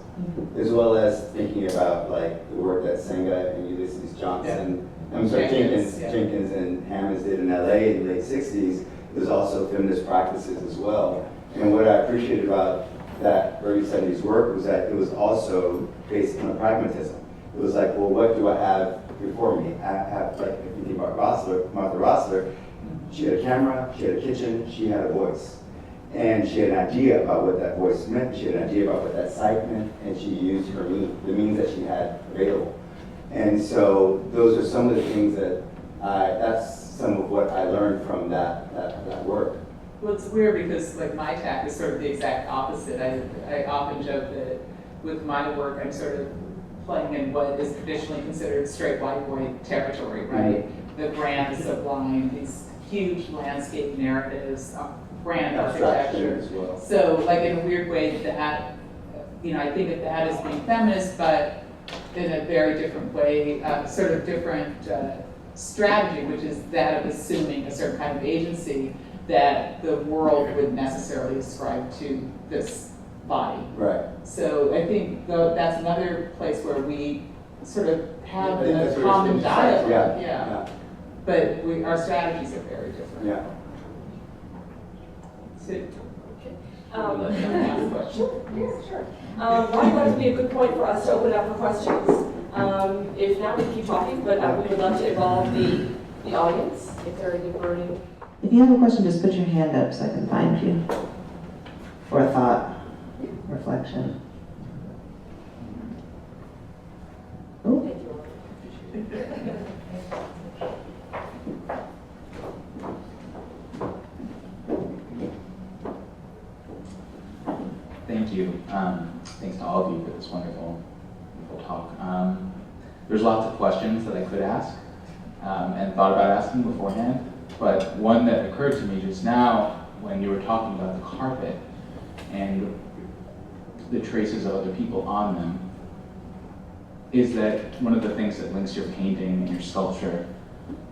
as well as thinking about like the work that Senga and Ulysses Johnson, Jenkins and Hammonds did in LA in the late 60s. There's also feminist practices as well. And what I appreciated about that early 70s work was that it was also based on pragmatism. It was like, well, what do I have before me? I have, like, if you think about Martha Rossler, she had a camera, she had a kitchen, she had a voice. And she had an idea about what that voice meant, she had an idea about what that site meant, and she used the means that she had available. And so those are some of the things that that's some of what I learned from that work. Well, it's weird because like my tack is sort of the exact opposite. I often joke that with my work, I'm sort of playing in what is traditionally considered straight white boy territory, right? Mm-hmm. The grand sublime, these huge landscape narratives, grand architecture. As well. So like in a weird way that, you know, I think of that as being feminist, but in a very different way, sort of different strategy, which is that of assuming a certain kind of agency that the world would necessarily ascribe to this body. Right. So I think that's another place where we sort of have Yeah, a common dialogue. Yeah. But our strategies are very different. Yeah. So, Last question. Yes, sure. Why would be a good point for us to open up for questions? If not, we can keep talking, but we would love to involve the audience if there are any burning. If you have a question, just put your hand up so I can find you. Or a thought, reflection. Oh. Thank you. Thank you. Thanks to all of you for this wonderful talk. There's lots of questions that I could ask and thought about asking beforehand, but one that occurred to me just now when you were talking about the carpet and the traces of other people on them is that one of the things that links your painting and your sculpture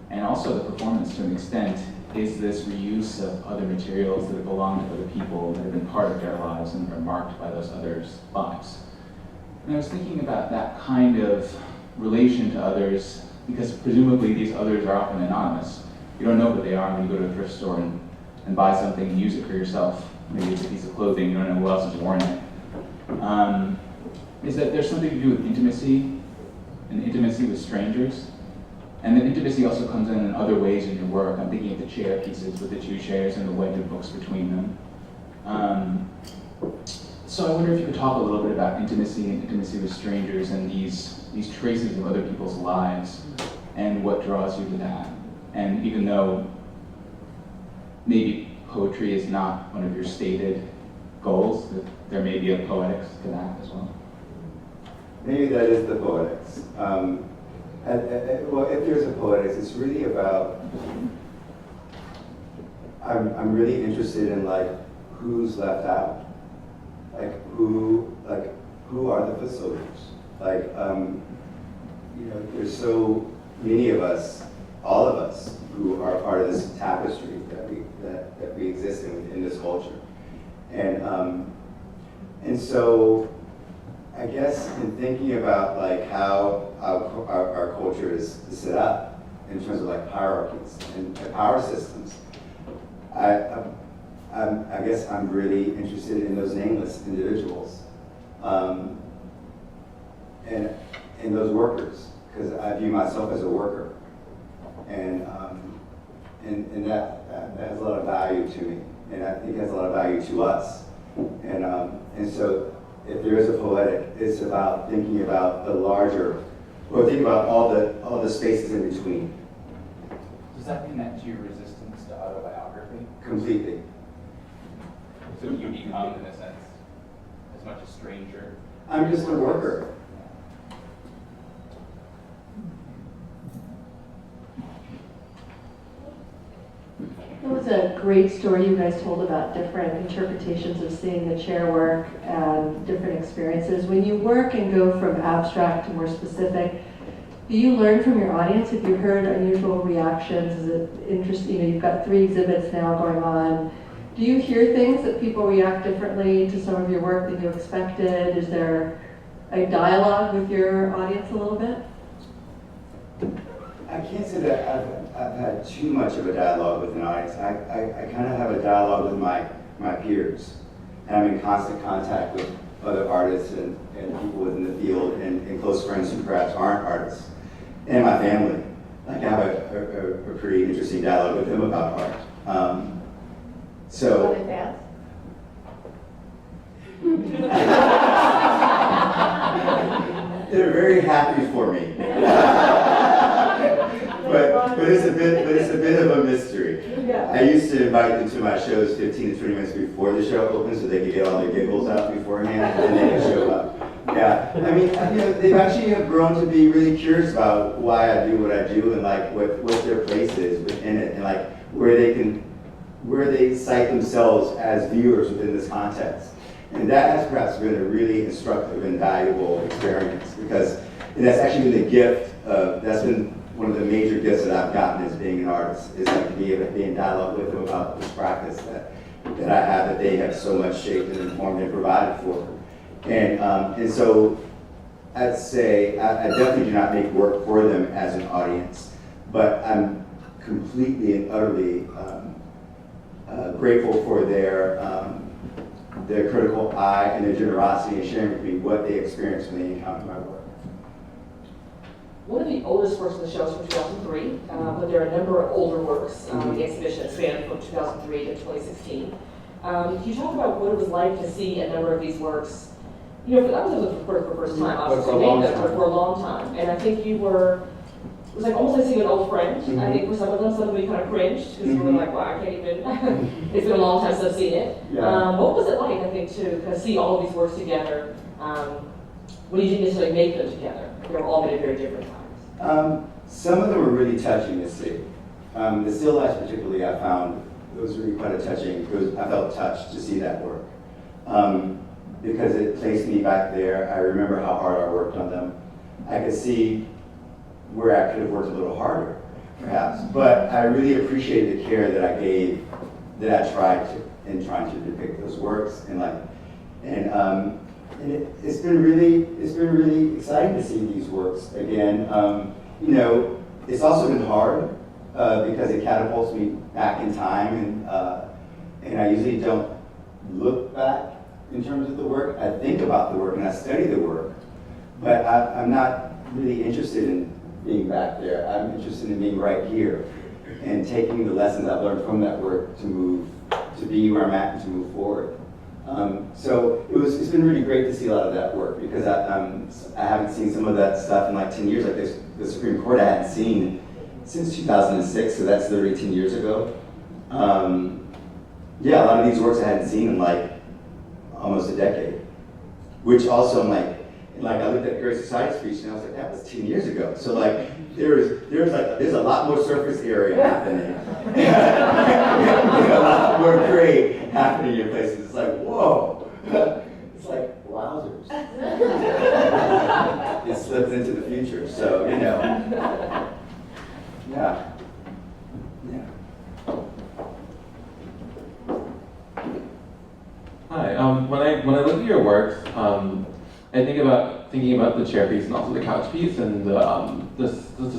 and also the performance to an extent is this reuse of other materials that have belonged to other people, that have been part of their lives and are marked by those others' lives. And I was thinking about that kind of relation to others, because presumably these others are often anonymous. You don't know who they are when you go to a thrift store and buy something and use it for yourself. Maybe it's a piece of clothing, you don't know who else has worn it. Is that there's something to do with intimacy, and intimacy with strangers. And then intimacy also comes in other ways in your work. I'm thinking of the chair pieces with the two chairs and the wedded books between them. So I wonder if you could talk a little bit about intimacy and intimacy with strangers and these traces of other people's lives and what draws you to that. And even though maybe poetry is not one of your stated goals, that there may be a poetics to that as well. Maybe that is the poetics. Well, if there's a poetics, it's really about, I'm really interested in like who's left out, who are the foot soldiers? There's so many of us, all of us, who are part of this tapestry that we exist in this culture, and so. I guess in thinking about like how our culture is set up in terms of like hierarchies and power systems, I guess I'm really interested in those nameless individuals and those workers, because I view myself as a worker, and that has a lot of value to me, and I think it has a lot of value to us, and so. If there is a poetic, it's about thinking about the larger, or thinking about all the spaces in between. Does that connect to your resistance to autobiography? Completely. So you become, in a sense, as much a stranger? I'm just a worker. That was a great story you guys told about different interpretations of seeing the chair work and different experiences. When you work and go from abstract to more specific, do you learn from your audience? If you heard unusual reactions, is it interesting? You know, you've got 3 exhibits now going on. Do you hear things that people react differently to some of your work than you expected? Is there a dialogue with your audience a little bit? I can't say that I've had too much of a dialogue with an audience. I kind of have a dialogue with my peers. And I'm in constant contact with other artists and people within the field and close friends who perhaps aren't artists. And my family. Like I have a pretty interesting dialogue with them about art. So. They're very happy for me. but it's a bit of a mystery. Yeah. I used to invite them to my shows 15 to 20 minutes before the show opens so they could get all their giggles out beforehand and then they could show up. Yeah, I mean, you know, they've actually have grown to be really curious about why I do what I do and like what their place is within it and like where they cite themselves as viewers within this context. And that has perhaps been a really instructive and valuable experience because that's actually been the gift of, that's been one of the major gifts that I've gotten as being an artist, is like to be able to be in dialogue with them about this practice that I have, that they have so much shaped and informed and provided for. And so I'd say I definitely do not make work for them as an audience, but I'm completely and utterly grateful for their critical eye and their generosity in sharing with me what they experience when they encounter my work. One of the oldest works in the show is from 2003, but there are a number of older works. The exhibition spanned from 2003 to 2016. Can you talk about what it was like to see a number of these works? You know, that was for the first time, obviously, for a long time. And I think you were, it was like almost like seeing an old friend. Mm-hmm. I think for some of them, some of them kind of cringed, because we were like, wow, I can't even, it's been a long time since I've seen it. Yeah. What was it like, I think, to kind of see all of these works together when you didn't necessarily make them together? They were all made at very different times. Some of them were really touching to see. The still life particularly, I found, it was really quite a touching, because I felt touched to see that work. Because it placed me back there. I remember how hard I worked on them. I could see where I could have worked a little harder, perhaps. But I really appreciated the care that I gave, that I tried to, in trying to depict those works. It's been really exciting to see these works again. You know, it's also been hard because it catapults me back in time, and I usually don't look back in terms of the work. I think about the work and I study the work, but I'm not really interested in being back there. I'm interested in being right here and taking the lessons I've learned from that work to be where I'm at and to move forward. So it's been really great to see a lot of that work because I haven't seen some of that stuff in like 10 years. Like the Supreme Court I hadn't seen since 2006, so that's literally 10 years ago. Yeah, a lot of these works I hadn't seen in like almost a decade, which also I'm like I looked at the Great Society speech and I was like, that was 10 years ago. So like there's a lot more surface area happening, a lot more gray happening in places. It's like, whoa, it's like wowzers. It slipped into the future, so you know, yeah. Hi. When I look at your works, I thinking about the chair piece and also the couch piece and the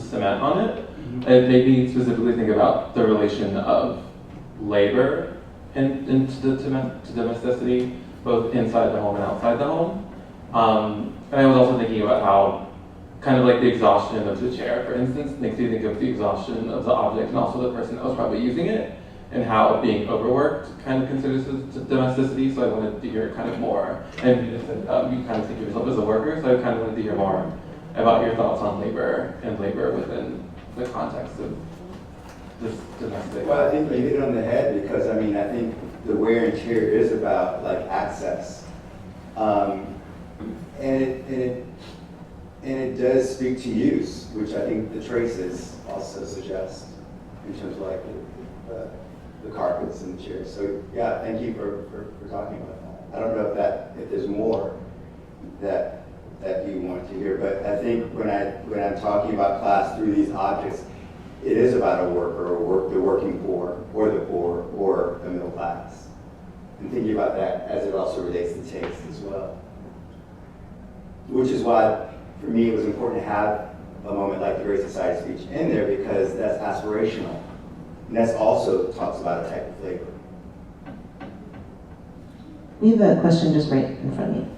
cement on it. It made me specifically think about the relation of labor to domesticity, both inside the home and outside the home. And I was also thinking about how kind of like the exhaustion of the chair, for instance, makes me think of the exhaustion of the object and also the person that was probably using it, and how being overworked kind of considers domesticity. So I wanted to hear kind of more. And you just said you kind of think of yourself as a worker, so I kind of wanted to hear more about your thoughts on labor and labor within the context of this domestic. Well, I think you hit it on the head because I think the wear and tear is about like access, and it does speak to use, which I think the traces also suggest in terms of like the carpets and the chairs. So yeah, thank you for talking about that. I don't know if there's more that you want to hear, but I think when I'm talking about class through these objects, it is about a worker, or the working poor, or the poor, or the middle class. And thinking about that as it also relates to taste as well. Which is why, for me, it was important to have a moment like the Great Society speech in there, because that's aspirational. And that's also talks about a type of flavor. We have a question just right in front of you.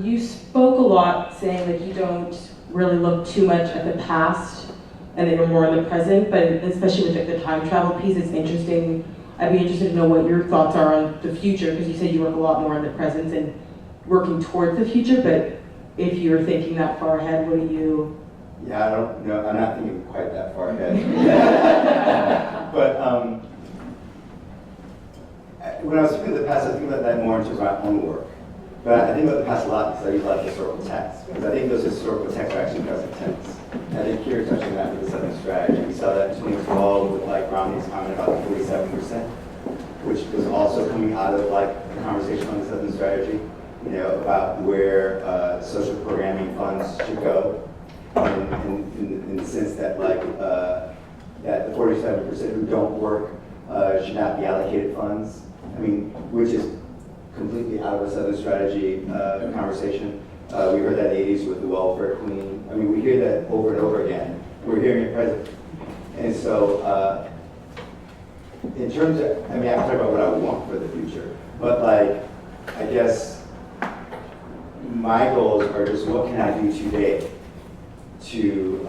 You spoke a lot saying that you don't really look too much at the past and that you're more in the present, but especially with the time travel piece, it's interesting. I'd be interested to know what your thoughts are on the future, because you said you work a lot more in the present and working towards the future, but if you're thinking that far ahead, what do you? Yeah, I don't know. I'm not thinking quite that far ahead. But when I was thinking of the past, I think about that more in terms of my own work. But I think about the past a lot because I use a lot of historical texts. Because I think those historical texts are actually present tense. I think Kira touched on that with the Southern strategy. We saw that in 2012 with like Romney's comment about the 47%, which was also coming out of like the conversation on the Southern strategy, you know, about where social programming funds should go, in the sense that like that the 47% who don't work should not be allocated funds. I mean, which is completely out of a Southern strategy conversation. We heard that in the 80s with the welfare queen. I mean, we hear that over and over again. We're hearing it present. And so, in terms of, I mean, I can talk about what I want for the future, but like, I guess my goals are just what can I do today to,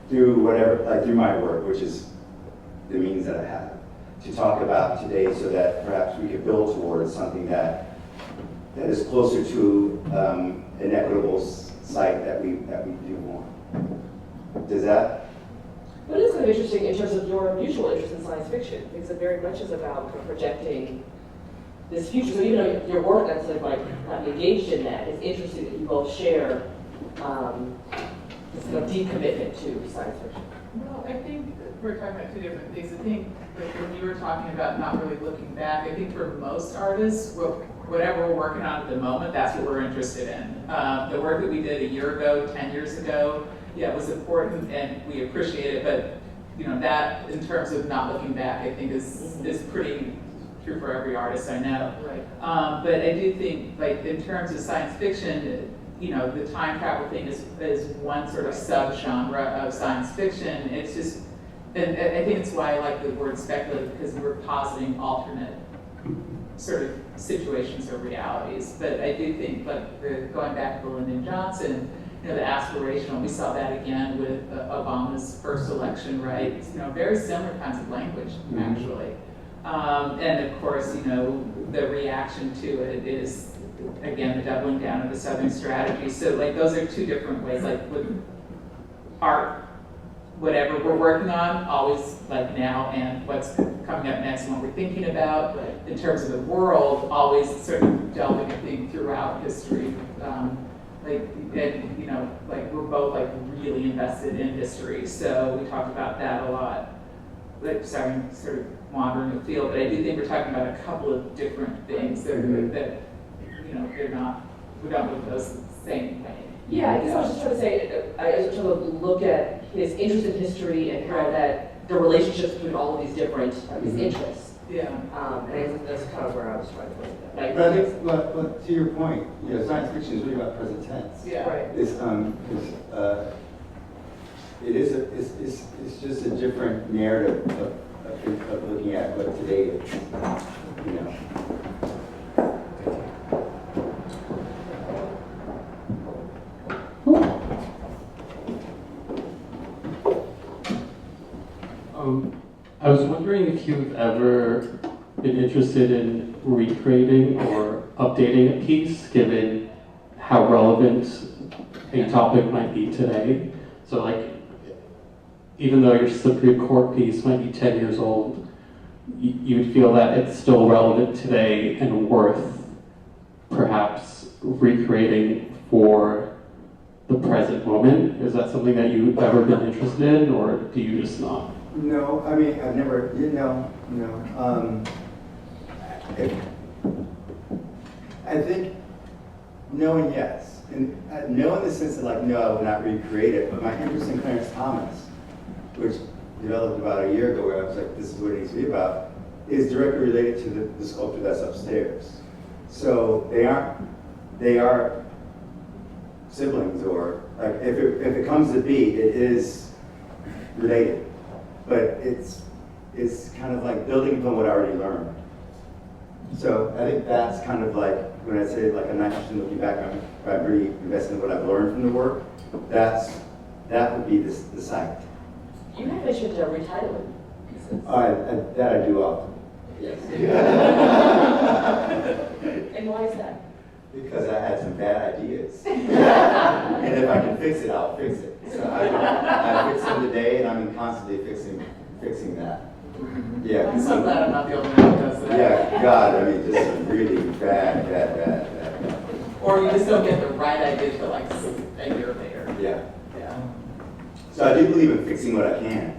through whatever, like through my work, which is the means that I have, to talk about today so that perhaps we could build towards something that is closer to an equitable site that we do want. Does that? But it's kind of interesting in terms of your mutual interest in science fiction, because it very much is about kind of projecting this future. So even though your work that's like not engaged in that, it's interesting that you both share this kind of deep commitment to science fiction. Well, I think we're talking about two different things. I think like when you were talking about not really looking back, I think for most artists, whatever we're working on at the moment, that's what we're interested in. The work that we did a year ago, 10 years ago, yeah, it was important and we appreciate it, but you know, that in terms of not looking back, I think is pretty true for every artist I know. Right. But I do think, like in terms of science fiction, you know, the time travel thing is one sort of sub-genre of science fiction. It's just, and I think it's why I like the word speculative, because we're positing alternate sort of situations or realities. But I do think, like, going back to Lyndon Johnson, you know, the aspirational, we saw that again with Obama's first election, right? It's, you know, very similar kinds of language, actually. And of course, you know, the reaction to it is, again, the doubling down of the Southern strategy. So, like, those are two different ways. Like, with art, whatever we're working on, always like now and what's coming up next and what we're thinking about. Right. In terms of the world, always sort of delving, I think, throughout history. And, you know, like, we're both, like, really invested in history. So we talk about that a lot. Like, sorry, I'm sort of wandering the field, but I do think we're talking about a couple of different things that you know, we don't look at those the same way. Yeah, I guess I was just trying to say, I was trying to look at his interest in history and how that, the relationships between all of these different, his interests. Yeah. And I guess that's kind of where I was trying to look at that. But I think, but to your point, you know, science fiction is really about present tense. Yeah. Right. It's just a different narrative of looking at what today is, you know. I was wondering if you've ever been interested in recreating or updating a piece, given how relevant a topic might be today. So, like, even though your Supreme Court piece might be 10 years old, you would feel that it's still relevant today and worth perhaps recreating for the present moment. Is that something that you've ever been interested in, or do you just not? No, I mean, I've never, I think no and yes. And no in the sense that like, no, I will not recreate it, but my interest in Clarence Thomas, which developed about a year ago where I was like, this is what it needs to be about, is directly related to the sculpture that's upstairs. So they are siblings, or like if it comes to be, it is related. But it's kind of like building upon what I already learned. So I think that's kind of like, when I say like I'm not interested in looking back, I'm really invested in what I've learned from the work, that would be the site. You have mentioned retitling pieces. That I do often. Yes. And why is that? Because I had some bad ideas. And if I can fix it, I'll fix it. So I fix them today, and I'm constantly fixing that. Yeah. I'm so glad I'm not the only one who does that. Yeah, God, I mean, just really bad. Or you just don't get the right idea till like a year later. Yeah. Yeah. So I do believe in fixing what I can.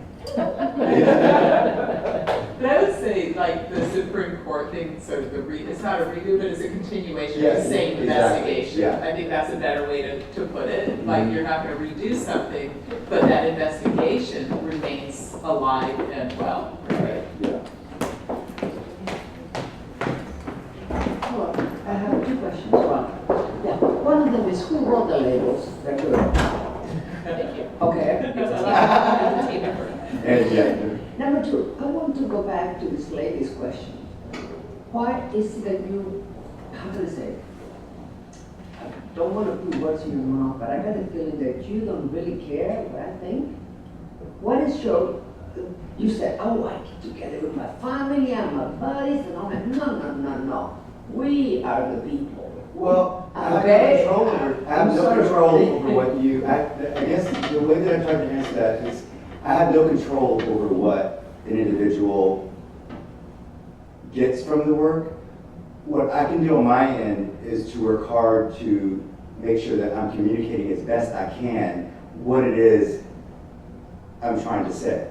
But I would say, like, the Supreme Court thing, sort of it's not a redo, but it's a continuation of the same investigation. Yeah. I think that's a better way to put it. Like, you're not going to redo something, but that investigation remains alive and well. Right? Yeah. Well, I have two questions. One of them is who wrote the labels? They're good. Thank you. Okay. It's a team effort. And yeah. Number two, I want to go back to this lady's question. Why is it that you, how can I say, I don't want to put words in your mouth, but I got the feeling that you don't really care what I think. What is your, you said, oh, I get together with my family and my buddies and all that. No. We are the people. Well, I have Okay. no control over. I have no control over what you. I guess the way that I tried to answer that is, I have no control over what an individual gets from the work. What I can do on my end is to work hard to make sure that I'm communicating as best I can what it is I'm trying to say.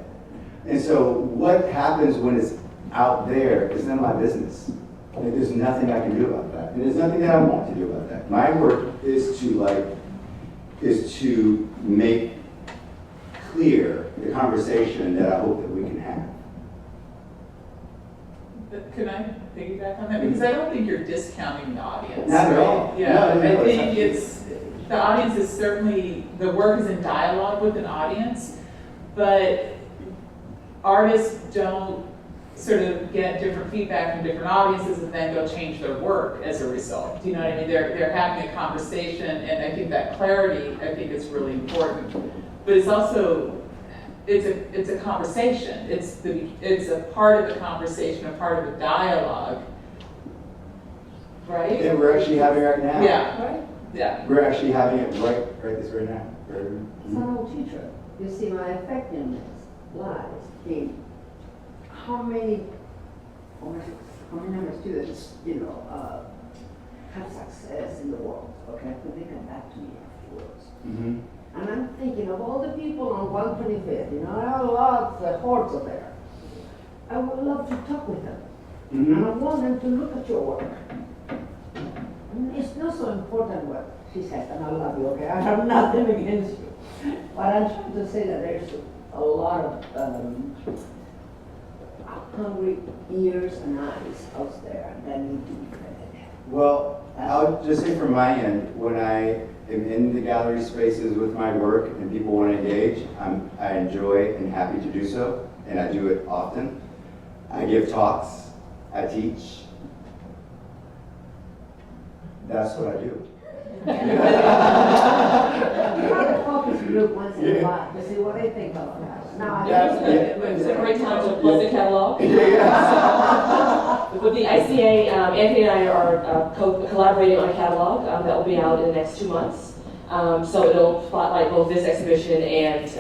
And so what happens when it's out there is none of my business. And there's nothing I can do about that. And there's nothing that I want to do about that. My work is to make clear the conversation that I hope that we can have. But can I piggyback on that? Because I don't think you're discounting the audience. Not at right? all. Yeah, No, I think it's the audience is certainly, the work is in dialogue with an audience, but artists don't sort of get different feedback from different audiences and then go change their work as a result. Do you know what I mean? They're having a conversation, and I think that clarity, I think, is really important. But it's also, it's a conversation. It's a part of the conversation, a part of the dialogue, right? That we're actually having right now. Yeah. Right. Yeah. We're actually having it right now. As an old teacher, you see my effectiveness lies in how many students, have success in the world, okay? When they come back to me afterwards. Mm-hmm. And I'm thinking of all the people on 125th, there are lots of hordes of there. I would love to talk with them. Mm-hmm. And I want them to look at your work. And it's not so important what she said, and I love you, okay? I have nothing against you. But I'm trying to say that there's a lot of hungry ears and eyes out there that need to be fed. Well, I'll just say from my end, when I am in the gallery spaces with my work and people want to engage, I enjoy and happy to do so, and I do it often. I give talks, I teach. That's what I do. You have a focus group once in a while to see what they think of us. Now, It's a great time to plug the catalog. With the ICA, Anthony and I are collaborating on a catalog that will be out in the next 2 months. So it'll spotlight both this exhibition and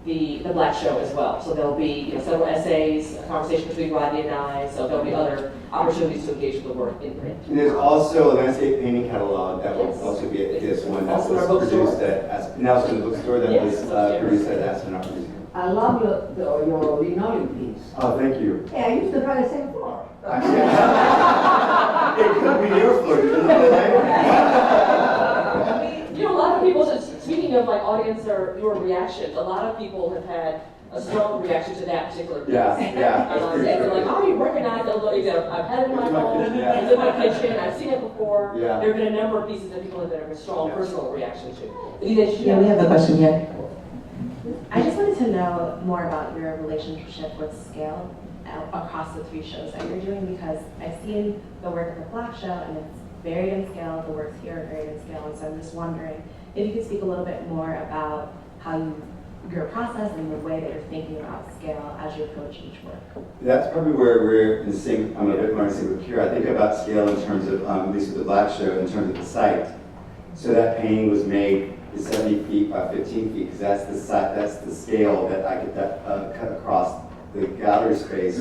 the Black Show as well. So there'll be several essays, a conversation between Rodney and I. So there'll be other opportunities to engage with the work in print. And there's also a landscape painting catalog that will Yes. also be at this one that Also in our was bookstore. produced at, and also in the bookstore that Yes, was upstairs. produced at Aspen Art Museum. I love your linoleum piece. Oh, thank you. Yeah, I used to try the same floor. It could be your floor. You know, You know, a lot of people, speaking of like audience or your reactions, a lot of people have had a strong reaction to that particular piece. yeah, yeah. It's And pretty they're true. like, oh, you recognize it, look, I've had it in my home, Yeah. it's in my kitchen, I've seen it before. Yeah. There have been a number of pieces that people have had a strong Yeah. personal reaction to. Did you Yeah, we have a question here. I just wanted to know more about your relationship with scale across the 3 shows that you're doing, because I've seen the work of the Black show and it's varied in scale, the works here are varied in scale, and so I'm just wondering if you could speak a little bit more about how your process and the way that you're thinking about scale as you approach each work. That's probably where we're in sync. I'm a bit more in sync with Kira. I think about scale in terms of, at least with the Black show, in terms of the site. So that painting was made is 70 feet by 15 feet, because that's the site, that's the scale that I could cut across the gallery space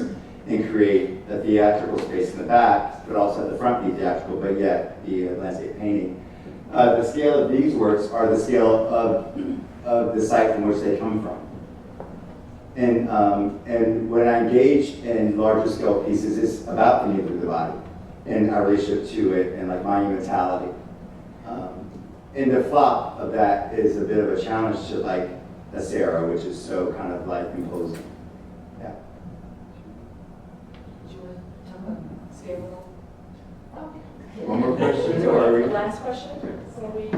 and create a theatrical space in the back, but also at the front be theatrical, but yet be a landscape painting. The scale of these works are the scale of the site from which they come from. And when I engage in larger scale pieces, it's about the nature of the body and our relationship to it and like monumentality. And the flop of that is a bit of a challenge to like a Sarah, which is so kind of like imposing. Yeah. Do you want to talk about scale at all? Okay. One more question, So or are we? last question? So we.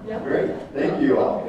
Yeah. Great, thank you all.